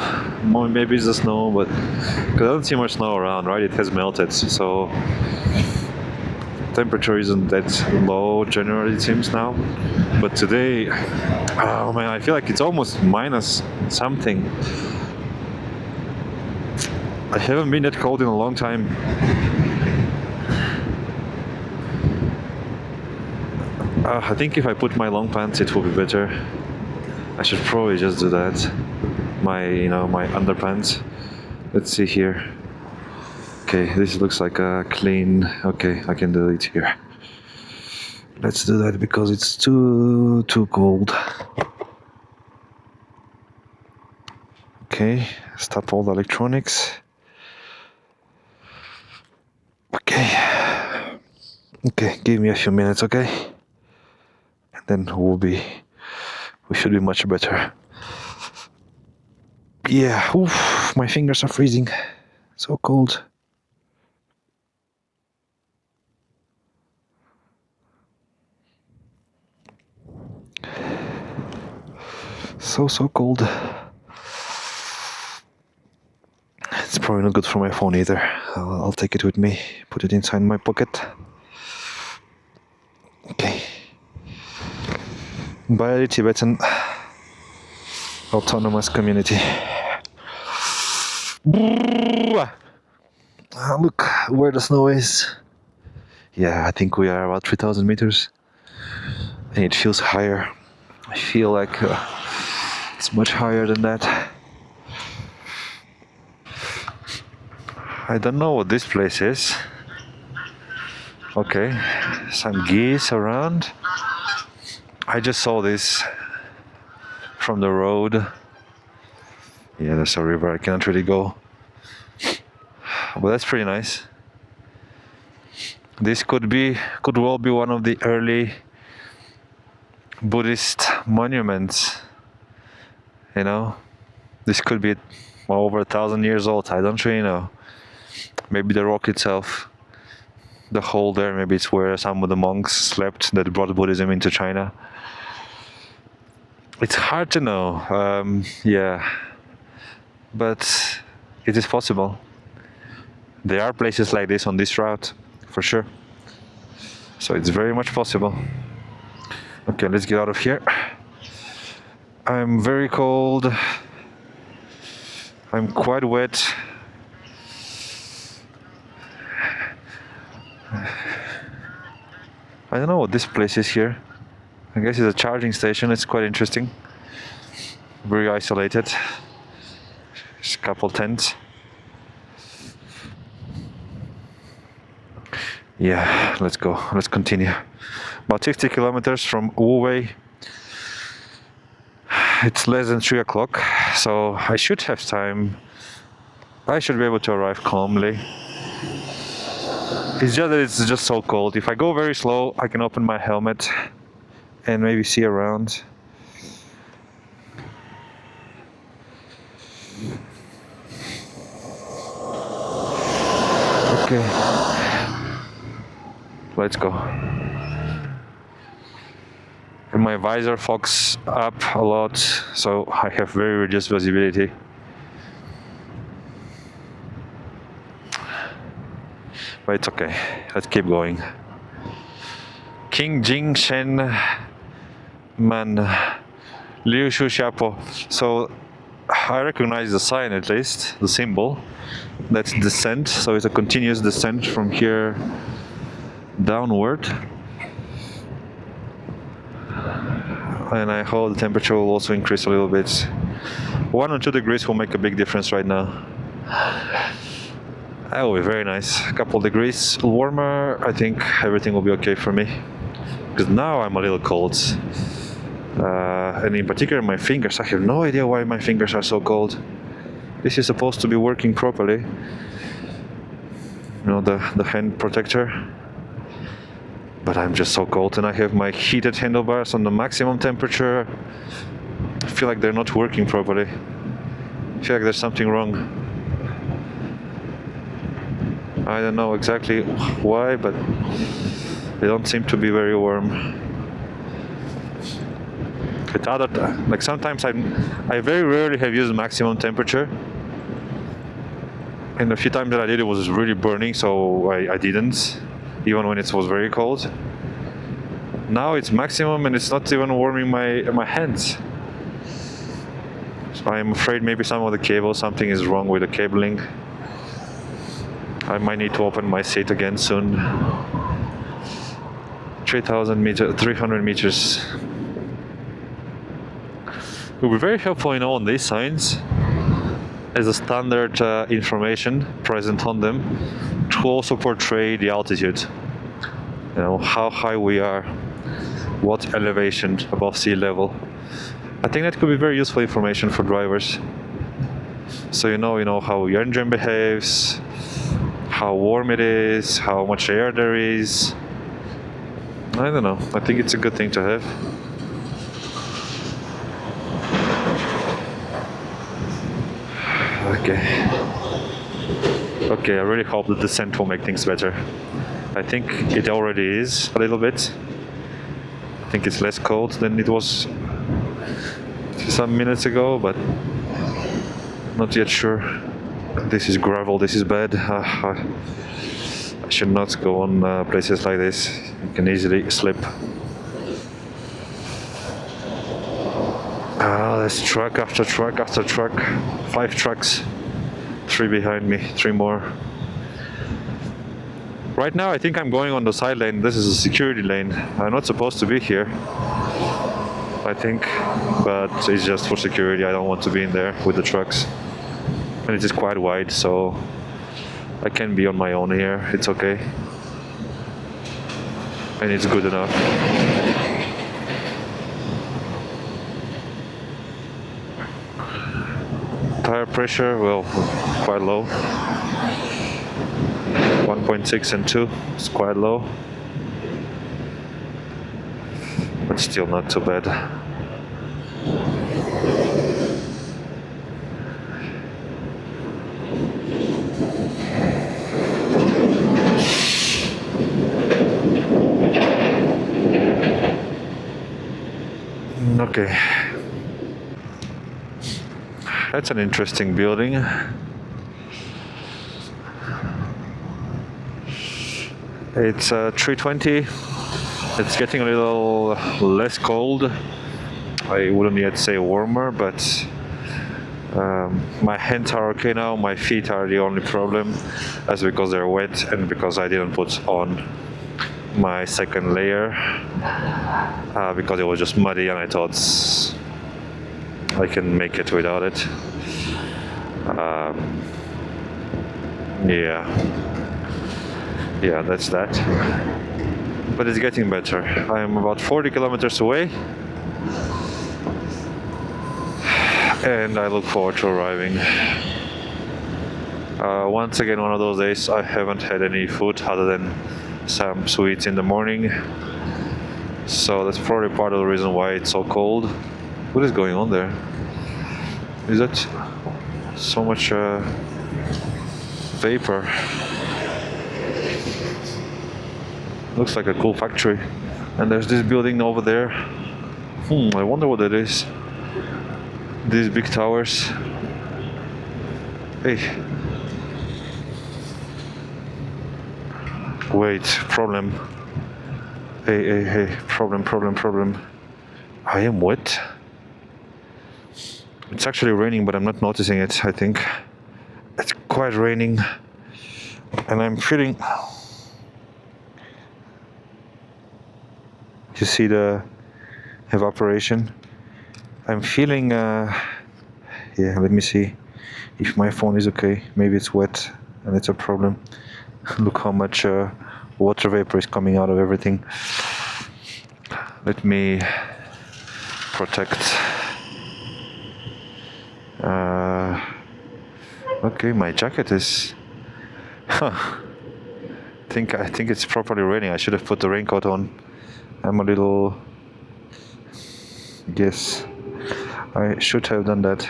Maybe it's the snow, but because I don't see much snow around, right? It has melted, so temperature isn't that low generally, it seems now. But today, oh man, I feel like it's almost minus something. I haven't been that cold in a long time. I think if I put my long pants, it will be better. I should probably just do that. My underpants. Let's see here. Okay, this looks like a clean... Okay, I can do it here. Let's do that because it's too cold. Okay. Okay, stop all the electronics. Okay, give me a few minutes, okay? And then we should be much better. Yeah, oof, my fingers are freezing. So cold. So cold. It's probably not good for my phone either. I'll take it with me, put it inside my pocket. Okay. By the Tibetan autonomous community. Look where the snow is. Yeah, I think we are about 3,000 meters. And it feels higher. I feel like it's much higher than that. I don't know what this place is. Okay, some geese around. I just saw this from the road. Yeah, there's a river. I cannot really go. But that's pretty nice. This could well be one of the early Buddhist monuments. You know, this could be over 1,000 years old. I don't really know. Maybe the rock itself, the hole there, maybe it's where some of the monks slept that brought Buddhism into China. It's hard to know. Yeah, but it is possible. There are places like this on this route, for sure. So it's very much possible. Okay, let's get out of here. I'm very cold. I'm quite wet. I don't know what this place is here. I guess it's a charging station. It's quite interesting. Very isolated. There's a couple tents. Yeah, let's go. Let's continue. About 60 kilometers from Wuwei. It's less than 3 o'clock, so I should have time. I should be able to arrive calmly. It's just that it's just so cold. If I go very slow, I can open my helmet and maybe see around. Okay. Let's go. And my visor fogs up a lot, so I have very reduced visibility. But it's okay. Let's keep going. King Jinchang Man Liu Shu Xiapo. So I recognize the sign, at least the symbol. That's descent. So it's a continuous descent from here downward. And I hope the temperature will also increase a little bit. 1 or 2 degrees will make a big difference right now. That will be very nice. A couple degrees warmer, I think everything will be okay for me. Because now I'm a little cold. And in particular my fingers. I have no idea why my fingers are so cold. This is supposed to be working properly. You know, the hand protector. But I'm just so cold, and I have my heated handlebars on the maximum temperature. I feel like they're not working properly. I feel like there's something wrong. I don't know exactly why, but they don't seem to be very warm. Like sometimes I very rarely have used maximum temperature. And the few times that I did, it was really burning, so I didn't. Even when it was very cold. Now it's maximum and it's not even warming my hands. So I'm afraid maybe something is wrong with the cabling. I might need to open my seat again soon. 300 meters. It will be very helpful, on these signs as a standard information present on them to also portray the altitude. How high we are, what elevation above sea level. I think that could be very useful information for drivers. So you know how your engine behaves, how warm it is, how much air there is. I don't know. I think it's a good thing to have. Okay. Okay, I really hope the descent will make things better. I think it already is a little bit. I think it's less cold than it was some minutes ago, but not yet sure. This is gravel, this is bad. I should not go on places like this. You can easily slip. There's truck after truck after truck. 5 trucks. 3 behind me, 3 more. Right now I think I'm going on the side lane. This is a security lane. I'm not supposed to be here, I think, but it's just for security. I don't want to be in there with the trucks. And it is quite wide, so I can be on my own here. It's okay. And it's good enough. Tire pressure, well, quite low. 1.6 and 2 is quite low, but still not too bad. Okay, that's an interesting building. It's 3:20. It's getting a little less cold. I wouldn't yet say warmer, but my hands are okay now. My feet are the only problem. That's because they're wet and because I didn't put on my second layer because it was just muddy, and I thought I can make it without it. Yeah, that's that. But it's getting better. I am about 40 kilometers away, and I look forward to arriving. Once again, one of those days I haven't had any food other than some sweets in the morning, so that's probably part of the reason why it's so cold. What is going on there? Is that so much vapor? Looks like a cool factory. And there's this building over there. I wonder what it is. These big towers. Hey. Wait, problem. Hey, problem. I am wet. It's actually raining, but I'm not noticing it, I think. It's quite raining. And I'm feeling... You see the evaporation? I'm feeling... yeah, let me see if my phone is okay. Maybe it's wet and it's a problem. Look how much water vapor is coming out of everything. Let me protect. Okay, my jacket is... I think it's properly raining. I should have put the raincoat on. I'm a little... Yes, I should have done that.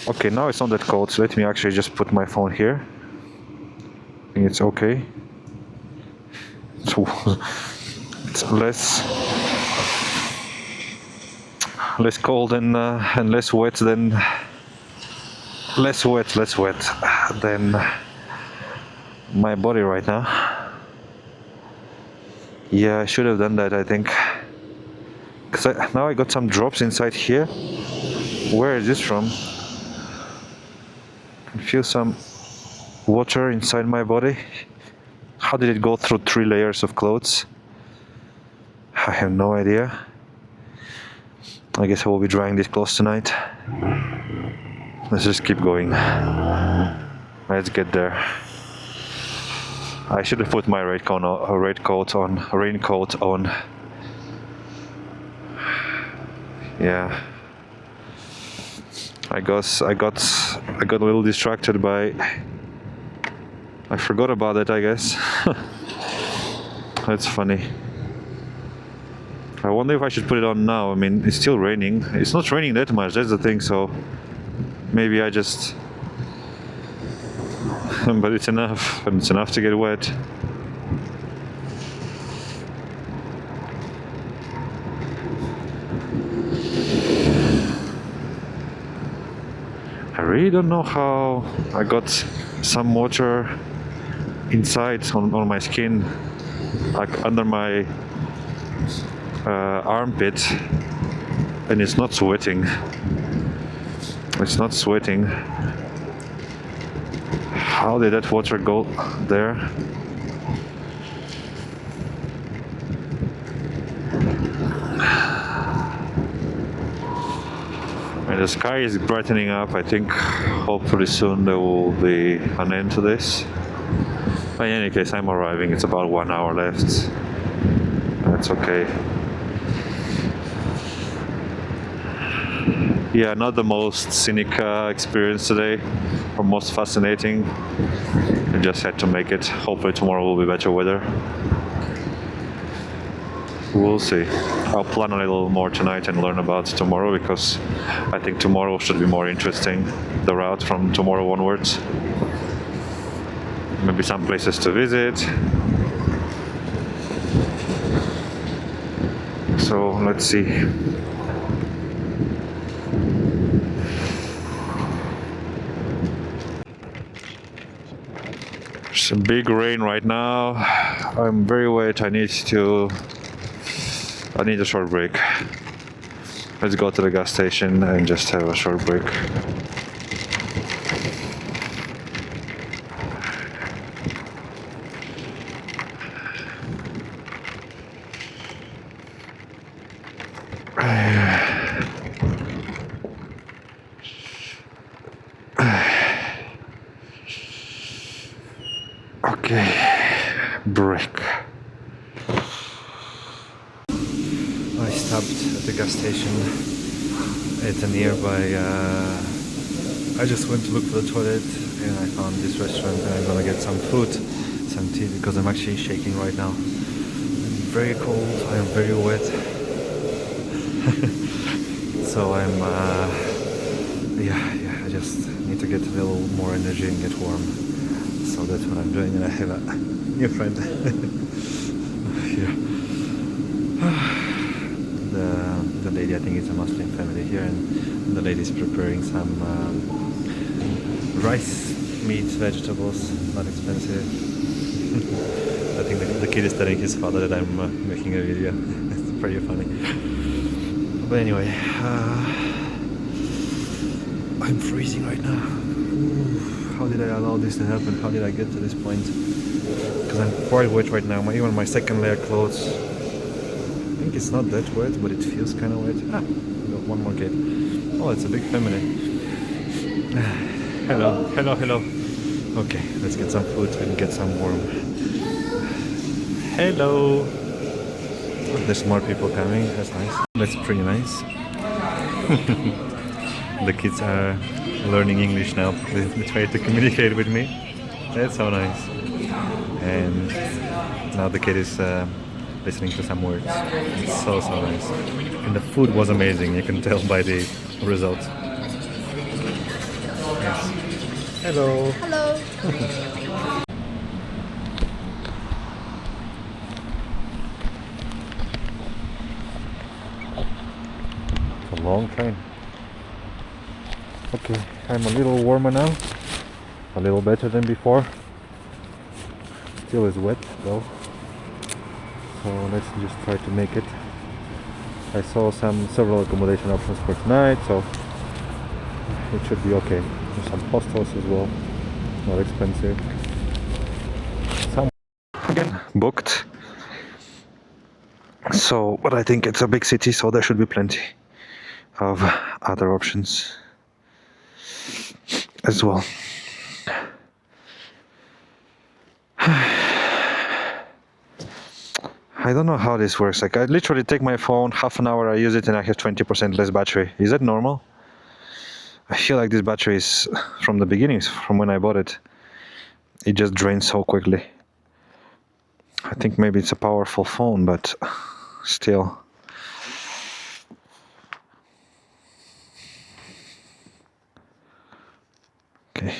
Okay, now it's not that cold, so let me actually just put my phone here. I think it's okay. So it's less cold and less wet than than my body right now. Yeah, I should have done that, I think, because now I got some drops inside here. Where is this from? I can feel some water inside my body. How did it go through 3 layers of clothes? I have no idea. I guess I will be drying these clothes tonight. Let's just keep going. Let's get there. I should have put my raincoat on. Yeah. I got a little distracted by. I forgot about it, I guess. That's funny. I wonder if I should put it on now. I mean, it's still raining. It's not raining that much, that's the thing, so maybe I just... but it's enough, and it's enough to get wet. I really don't know how I got some water inside on my skin, like under my armpit, and it's not sweating. It's not sweating. How did that water go there? And the sky is brightening up. I think hopefully soon there will be an end to this. But in any case, I'm arriving. It's about 1 hour left. That's okay. Yeah, not the most scenic experience today, or most fascinating. I just had to make it. Hopefully tomorrow will be better weather. We'll see. I'll plan a little more tonight and learn about tomorrow, because I think tomorrow should be more interesting, the route from tomorrow onwards. Maybe some places to visit. So let's see. It's a big rain right now. I'm very wet. I need a short break. Let's go to the gas station and just have a short break. Okay, break. I stopped at the gas station at a nearby. I just went to look for the toilet and I found this restaurant, and I'm gonna get some food, some tea, because I'm actually shaking right now. I'm very cold, I am very wet. So I'm, I just need to get a little more energy and get warm. So that's what I'm doing, and I have a new friend here. The lady, I think it's a Muslim family here, and the lady is preparing some rice, meat, vegetables, not expensive. I think the kid is telling his father that I'm making a video. It's pretty funny. But anyway, I'm freezing right now. How did I allow this to happen? How did I get to this point? Because I'm quite wet right now. Even my second layer clothes, I think it's not that wet, but it feels kind of wet. We got one more kid. Oh, it's a big family. Hello, hello, hello. Okay, let's get some food and get some warm. Hello. There's more people coming. That's nice. That's pretty nice. The kids are learning English now. They try to communicate with me. That's so nice. And now the kid is listening to some words. It's so nice. And the food was amazing. You can tell by the results. Yes. Hello. Hello. It's a long train. Okay, I'm a little warmer now, a little better than before. Still is wet though, so let's just try to make it. I saw several accommodation options for tonight, so it should be okay. There's some hostels as well, not expensive. Some again booked. So, but I think it's a big city, so there should be plenty. of other options as well. I don't know how this works. Like, I literally take my phone, half an hour I use it, and I have 20% less battery. Is that normal? I feel like this battery is from the beginnings, from when I bought it. It just drains so quickly. I think maybe it's a powerful phone, but still. Okay.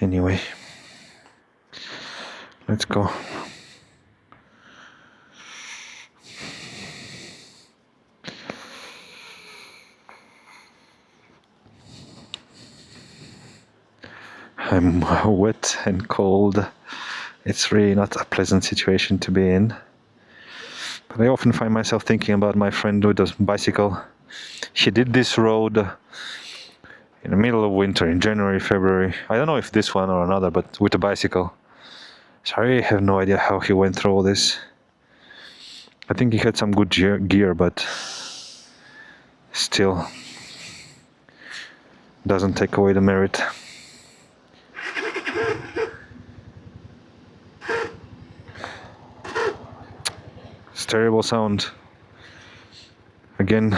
Anyway, let's go. I'm wet and cold. It's really not a pleasant situation to be in. But I often find myself thinking about my friend with a bicycle. He did this road in the middle of winter, in January, February. I don't know if this one or another, but with a bicycle. So I really have no idea how he went through all this. I think he had some good gear, but still doesn't take away the merit. It's terrible sound. Again.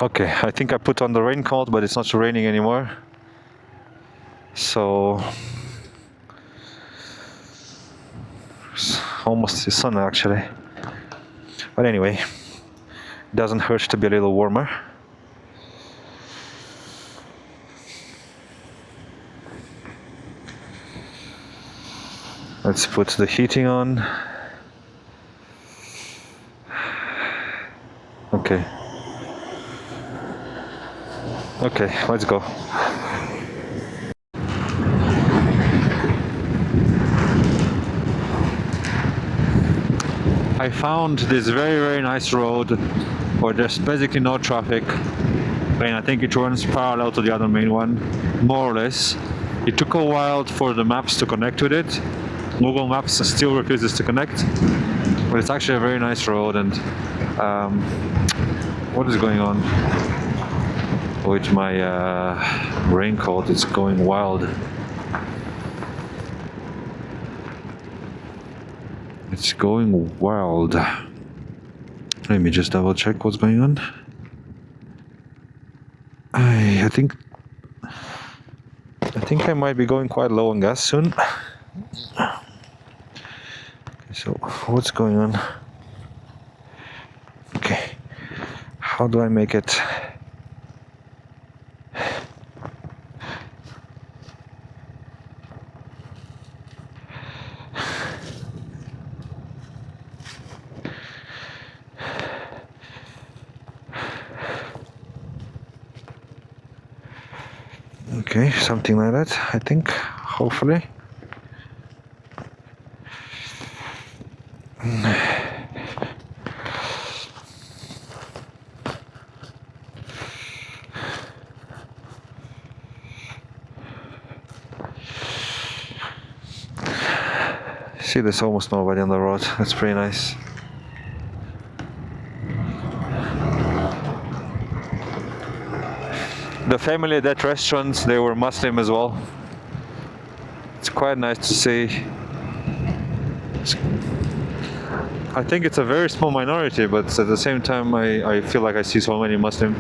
Okay, I think I put on the raincoat, but it's not raining anymore. So it's almost the sun actually. But anyway, it doesn't hurt to be a little warmer. Let's put the heating on. Okay. Okay, let's go. I found this very nice road where there's basically no traffic, and I think it runs parallel to the other main one, more or less. It took a while for the maps to connect with it. Google Maps still refuses to connect, but it's actually a very nice road. And what is going on with my raincoat? It's going wild. It's going wild. Let me just double check what's going on. I think I might be going quite low on gas soon. So what's going on? Okay, how do I make it? Okay, something like that, I think, hopefully. See, there's almost nobody on the road. That's pretty nice. The family at that restaurant, they were Muslim as well. It's quite nice to see. I think it's a very small minority, but at the same time I feel like I see so many Muslim.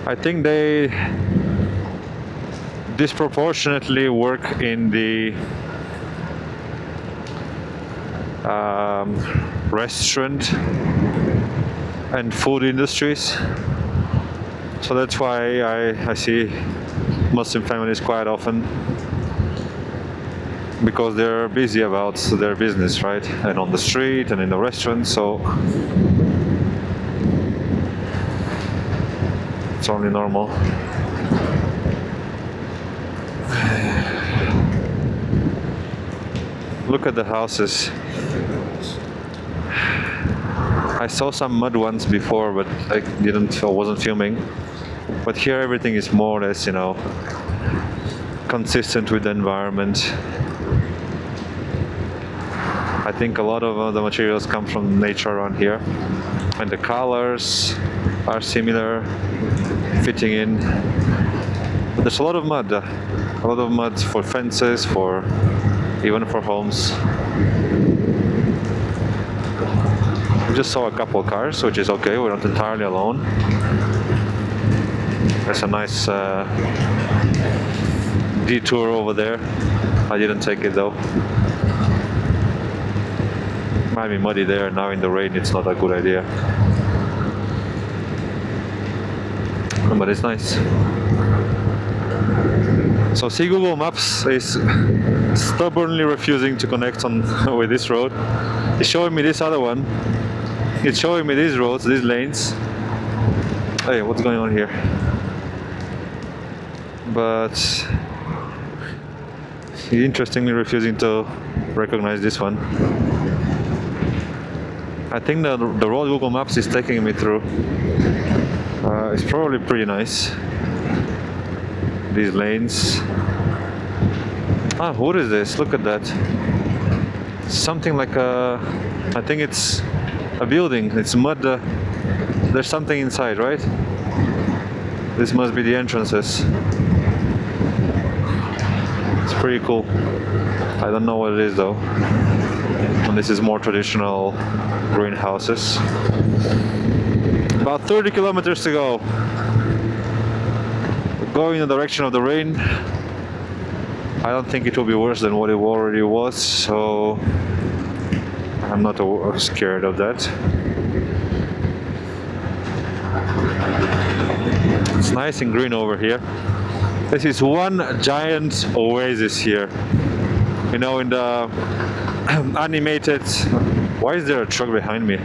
I think they disproportionately work in the restaurant and food industries. So that's why I see Muslim families quite often, because they're busy about their business, right? And on the street and in the restaurant, so it's only normal. Look at the houses. I saw some mud ones before, but I wasn't filming. But here everything is more or less, consistent with the environment. I think a lot of the materials come from nature around here, and the colors are similar, fitting in. But there's a lot of mud for fences, even for homes. We just saw a couple of cars, which is okay. We're not entirely alone. There's a nice detour over there. I didn't take it though. Might be muddy there. Now in the rain, it's not a good idea. But it's nice. So see, Google Maps is stubbornly refusing to connect on with this road. It's showing me this other one. It's showing me these roads, these lanes. Hey, what's going on here? But he's interestingly refusing to recognize this one. I think the road Google Maps is taking me through is probably pretty nice. These lanes. Ah, what is this? Look at that. Something like I think it's a building. It's mud. There's something inside, right? This must be the entrances. It's pretty cool. I don't know what it is though. And this is more traditional greenhouses. About 30 kilometers to go. Going in the direction of the rain. I don't think it will be worse than what it already was, so I'm not scared of that. It's nice and green over here. This is one giant oasis here. You know, in the animated... Why is there a truck behind me?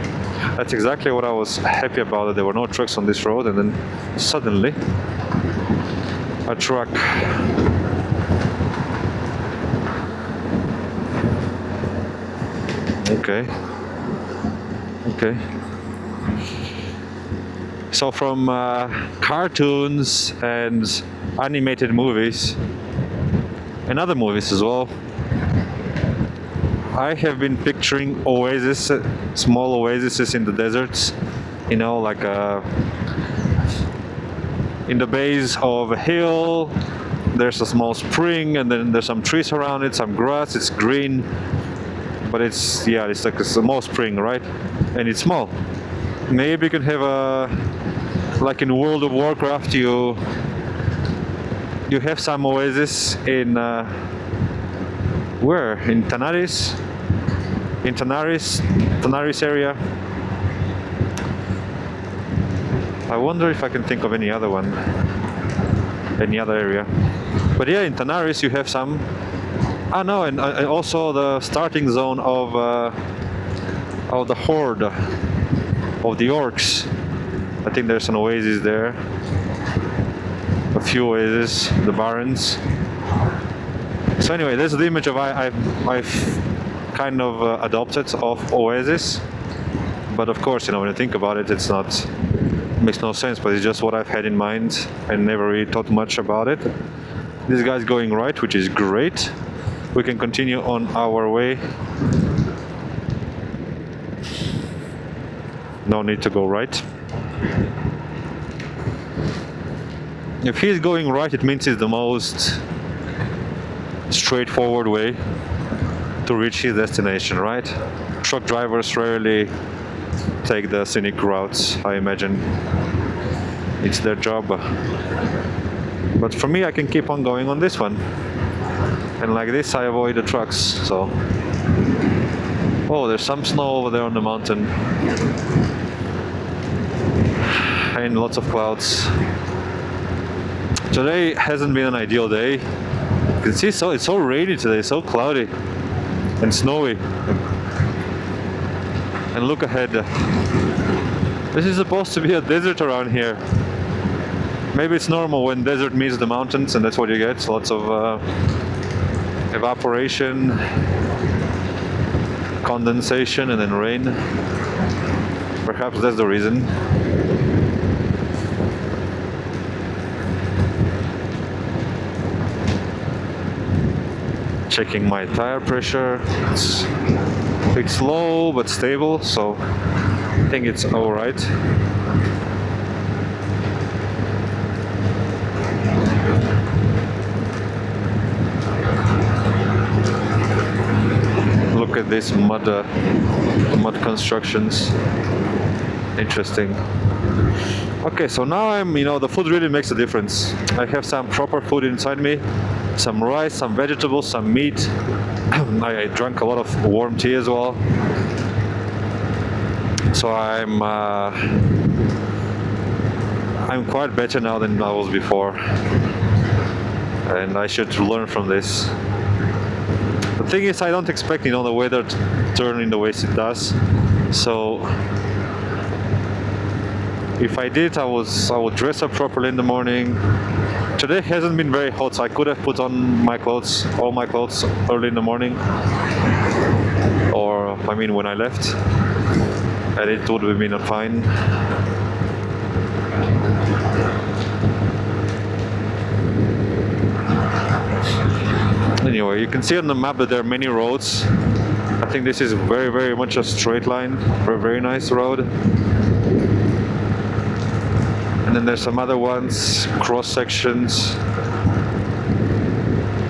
That's exactly what I was happy about, that there were no trucks on this road, and then suddenly a truck. Okay. So from cartoons and animated movies and other movies as well, I have been picturing oases, small oases in the deserts, you know, like in the base of a hill, there's a small spring, and then there's some trees around it, some grass, it's green, but it's like a small spring, right? And it's small. Maybe you can have like in World of Warcraft, you have some oasis in where? In Tanaris? In Tanaris area. I wonder if I can think of any other one, any other area. But yeah, in Tanaris you have some. Ah no, and also the starting zone of the horde of the orcs. I think there's an oasis there. A few oases, the barrens. So anyway, that's the image of I've kind of adopted of oasis. But of course, you know, when you think about it, it makes no sense, but it's just what I've had in mind and never really thought much about it. This guy's going right, which is great. We can continue on our way. No need to go right. If he's going right, it means it's the most straightforward way to reach his destination, right? Truck drivers rarely take the scenic routes, I imagine. It's their job. But for me, I can keep on going on this one. And like this, I avoid the trucks, so... Oh, there's some snow over there on the mountain. And lots of clouds. Today hasn't been an ideal day. You can see it's so rainy today, so cloudy and snowy. And look ahead. This is supposed to be a desert around here. Maybe it's normal when desert meets the mountains, and that's what you get. Lots of evaporation, condensation, and then rain. Perhaps that's the reason. Checking my tire pressure. It's It's low but stable, so I think it's alright. Look at this mud constructions. Interesting. Okay, so now the food really makes a difference. I have some proper food inside me, some rice, some vegetables, some meat. I drank a lot of warm tea as well. So I'm quite better now than I was before, and I should learn from this. The thing is, I don't expect the weather to turn in the ways it does. So if I did, I would dress up properly in the morning. Today hasn't been very hot, so I could have put on all my clothes early in the morning, or when I left, and it would have been fine. Anyway, you can see on the map that there are many roads. I think this is very, very much a straight line, a very nice road. And then there's some other ones, cross sections.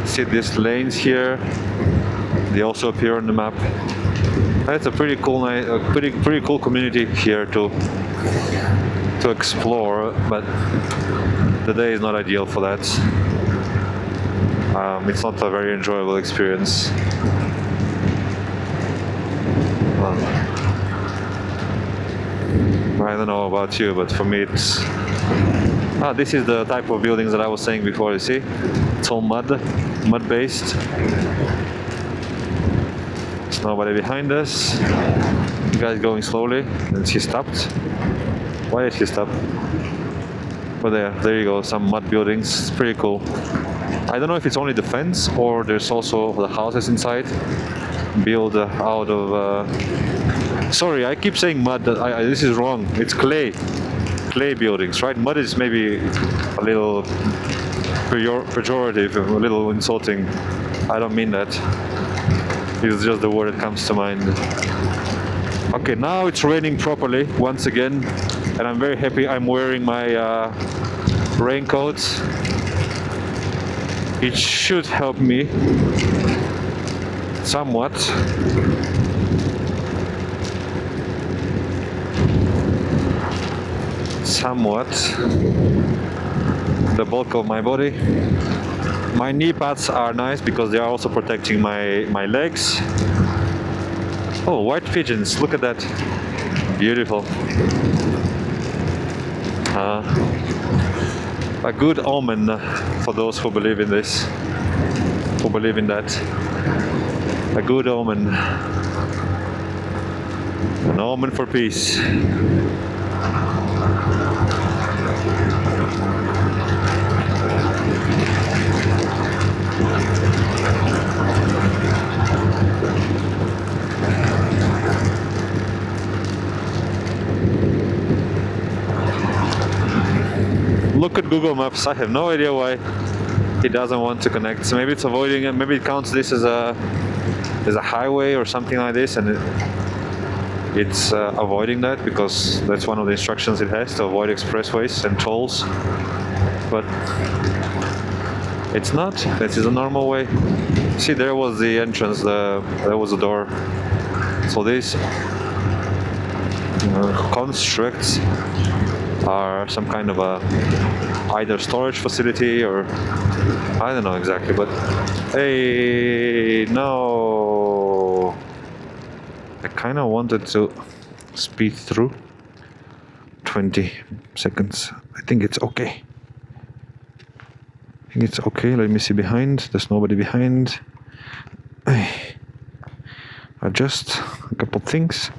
See these lanes here? They also appear on the map. It's a pretty cool, pretty cool community here to explore, but the day is not ideal for that. It's not a very enjoyable experience. I don't know about you, but for me it's... this is the type of buildings that I was saying before, you see? It's all mud-based. There's nobody behind us. The guy's going slowly, and he stopped. Why did he stop? But there you go, some mud buildings. It's pretty cool. I don't know if it's only the fence or there's also the houses inside built out of... Sorry, I keep saying mud. This is wrong. It's clay buildings, right? Mud is maybe a little pejorative, a little insulting. I don't mean that. It's just the word that comes to mind. Okay, now it's raining properly once again, and I'm very happy. I'm wearing my raincoat. It should help me somewhat. The bulk of my body. My knee pads are nice because they are also protecting my legs. Oh, white pigeons, look at that. Beautiful. A good omen for those who believe in this, who believe in that. A good omen. An omen for peace. Look at Google Maps. I have no idea why it doesn't want to connect. So maybe it's avoiding it. Maybe it counts this as a highway or something like this, and it's avoiding that because that's one of the instructions it has, to avoid expressways and tolls. But it's not. This is a normal way. See, there was the entrance. There was a door. So these constructs are some kind of either storage facility or I don't know exactly, but hey, no, I kind of wanted to speed through. 20 seconds. I think it's okay. Let me see behind. There's nobody behind. Adjust a couple things.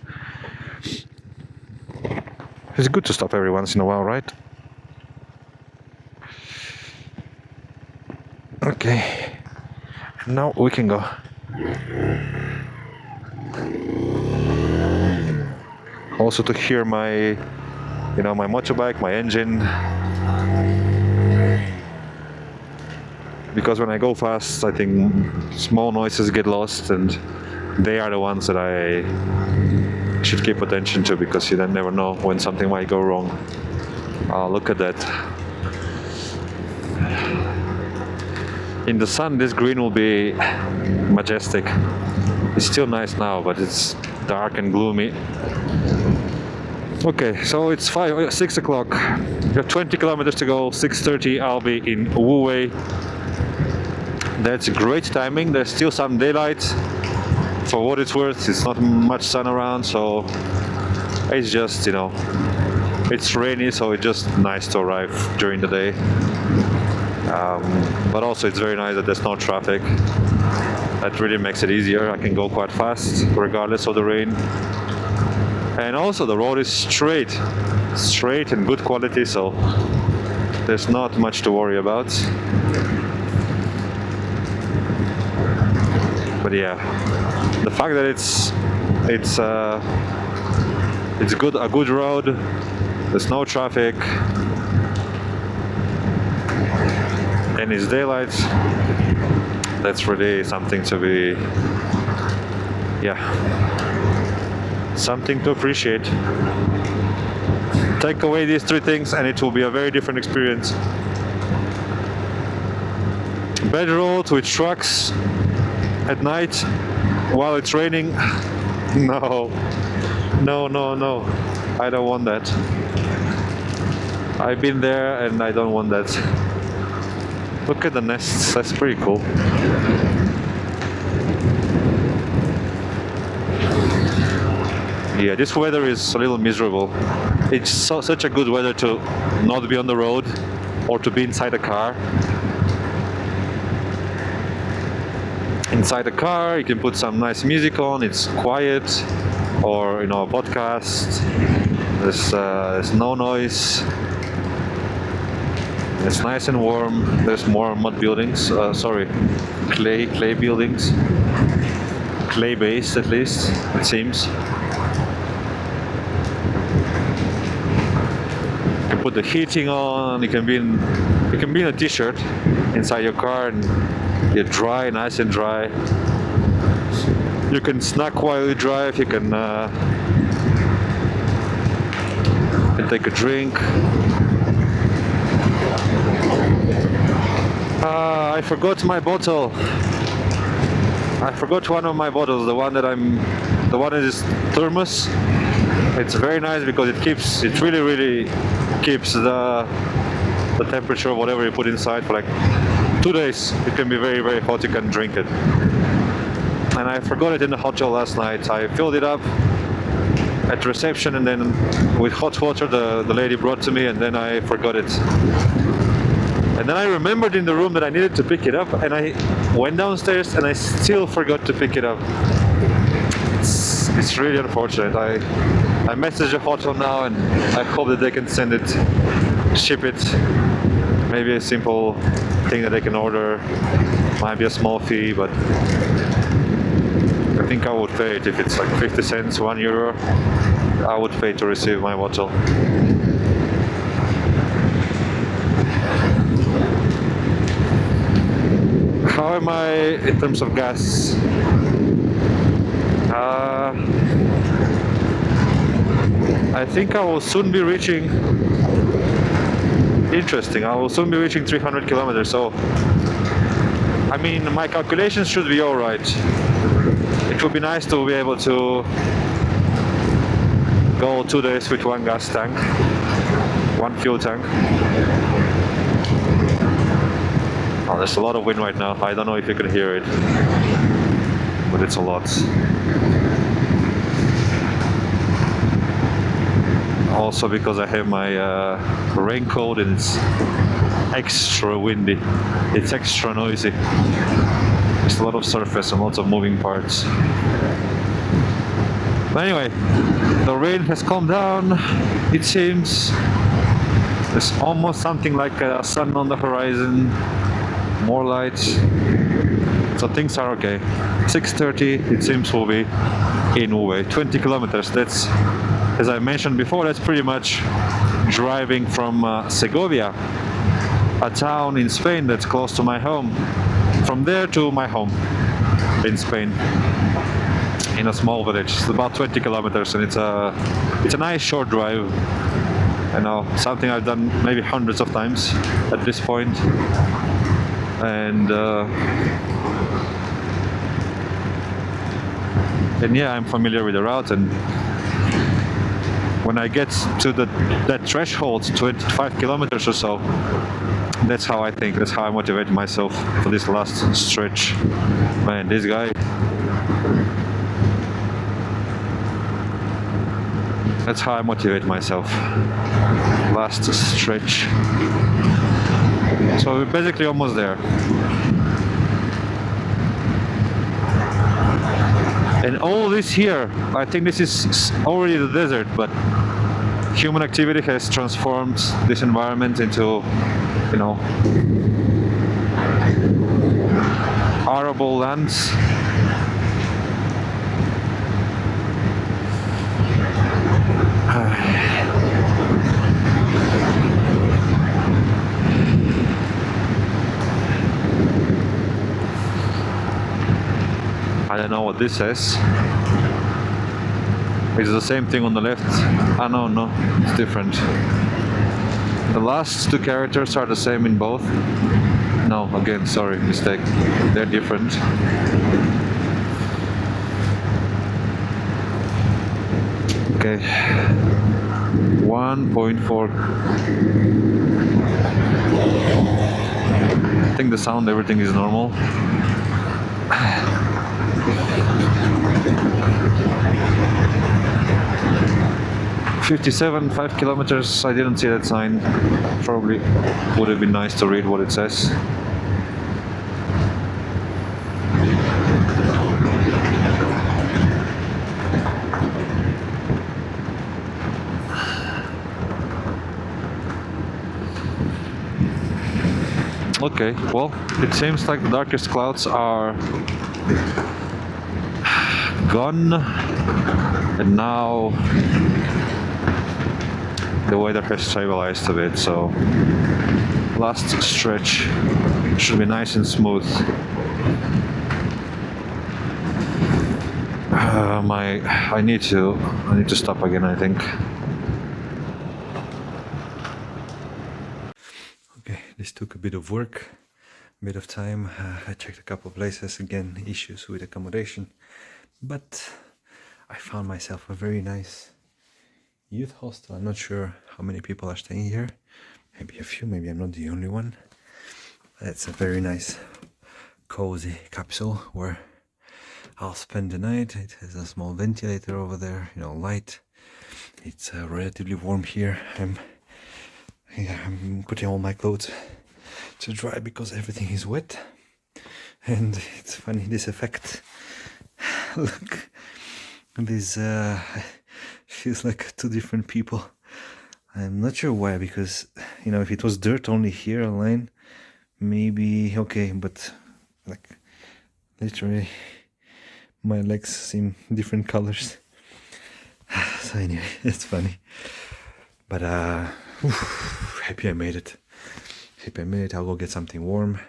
It's good to stop every once in a while, right? Okay. Now we can go. Also to hear my, my motorbike, my engine. Because when I go fast, I think small noises get lost, and they are the ones that I should keep attention to, because you then never know when something might go wrong. Look at that. In the sun, this green will be majestic. It's still nice now, but it's dark and gloomy. Okay, so it's 6 o'clock. We have 20 kilometers to go. 6:30 I'll be in Wuwei. That's great timing. There's still some daylight. For what it's worth, it's not much sun around, so it's just, you know, it's rainy, so it's just nice to arrive during the day. But also it's very nice that there's no traffic. That really makes it easier. I can go quite fast regardless of the rain. And also the road is straight and good quality, so there's not much to worry about. But yeah, the fact that it's a good road, there's no traffic, and it's daylight, that's really something to be, yeah, something to appreciate. Take away these three things and it will be a very different experience. Bad road with trucks at night while it's raining. No, I don't want that. I've been there and I don't want that. Look at the nests, that's pretty cool. Yeah, this weather is a little miserable. It's such a good weather to not be on the road or to be inside a car. Inside the car, you can put some nice music on. It's quiet, or, you know, a podcast. There's no noise. It's nice and warm. There's more mud buildings. Clay buildings. Clay-based, at least it seems. You can put the heating on. You can be in a t-shirt inside your car and you're dry, nice and dry. You can snack while you drive. You can take a drink. I forgot my bottle. I forgot one of my bottles. The one that is thermos. It's very nice because it really keeps the temperature of whatever you put inside for like 2 days. It can be very hot. You can drink it. And I forgot it in the hotel last night. I filled it up at reception, and then with hot water the lady brought to me, and then I forgot it. And then I remembered in the room that I needed to pick it up, and I went downstairs and I still forgot to pick it up. It's really unfortunate. I messaged the hotel now and I hope that they can ship it. Maybe a simple thing that they can order. Might be a small fee, but I think I would pay it if it's like 50 cents, €1. I would pay to receive my bottle. How am I in terms of gas? I think I will soon be reaching. Interesting. I will soon be reaching 300 kilometers. So, I mean, my calculations should be all right. It would be nice to be able to go 2 days with one gas tank, one fuel tank. Oh, there's a lot of wind right now. I don't know if you can hear it, but it's a lot. Also because I have my raincoat and it's extra windy. It's extra noisy. There's a lot of surface and lots of moving parts. But anyway, the rain has calmed down, it seems. There's almost something like a sun on the horizon. More light, so things are okay. 6:30, it seems we'll be in Wuwei. 20 kilometers, that's, as I mentioned before, that's pretty much driving from Segovia, a town in Spain that's close to my home, from there to my home in Spain. in a small village. It's about 20 kilometers, and it's a nice short drive. You know, something I've done maybe hundreds of times at this point. And yeah, I'm familiar with the route, and when I get to that threshold, 25 kilometers or so, that's how I think, that's how I motivate myself for this last stretch. Man, this guy, that's how I motivate myself. Last stretch. So we're basically almost there. And all this here, I think this is already the desert, but human activity has transformed this environment into, you know, arable lands. I don't know what this says. It's the same thing on the left. Ah, no, it's different. The last two characters are the same in both. No, again, sorry, mistake. They're different. Okay. 1.4. I think the sound, everything is normal. 57, 5 kilometers. I didn't see that sign. Probably would have been nice to read what it says. Okay, well, it seems like the darkest clouds are gone, and now the weather has stabilized a bit, so last stretch should be nice and smooth. I need to stop again, I think. Okay, this took a bit of work, a bit of time. I checked a couple of places, again, issues with accommodation, but I found myself a very nice youth hostel. I'm not sure how many people are staying here, maybe a few, maybe I'm not the only one. It's a very nice cozy capsule where I'll spend the night. It has a small ventilator over there, you know, light. It's relatively warm here. I'm putting all my clothes to dry because everything is wet. And it's funny, this effect. Look, this feels like two different people. I'm not sure why, because, you know, if it was dirt only here, a line, maybe okay, but like literally my legs seem different colors. So anyway, it's funny. But happy I made it. Happy I made it. I'll go get something warm.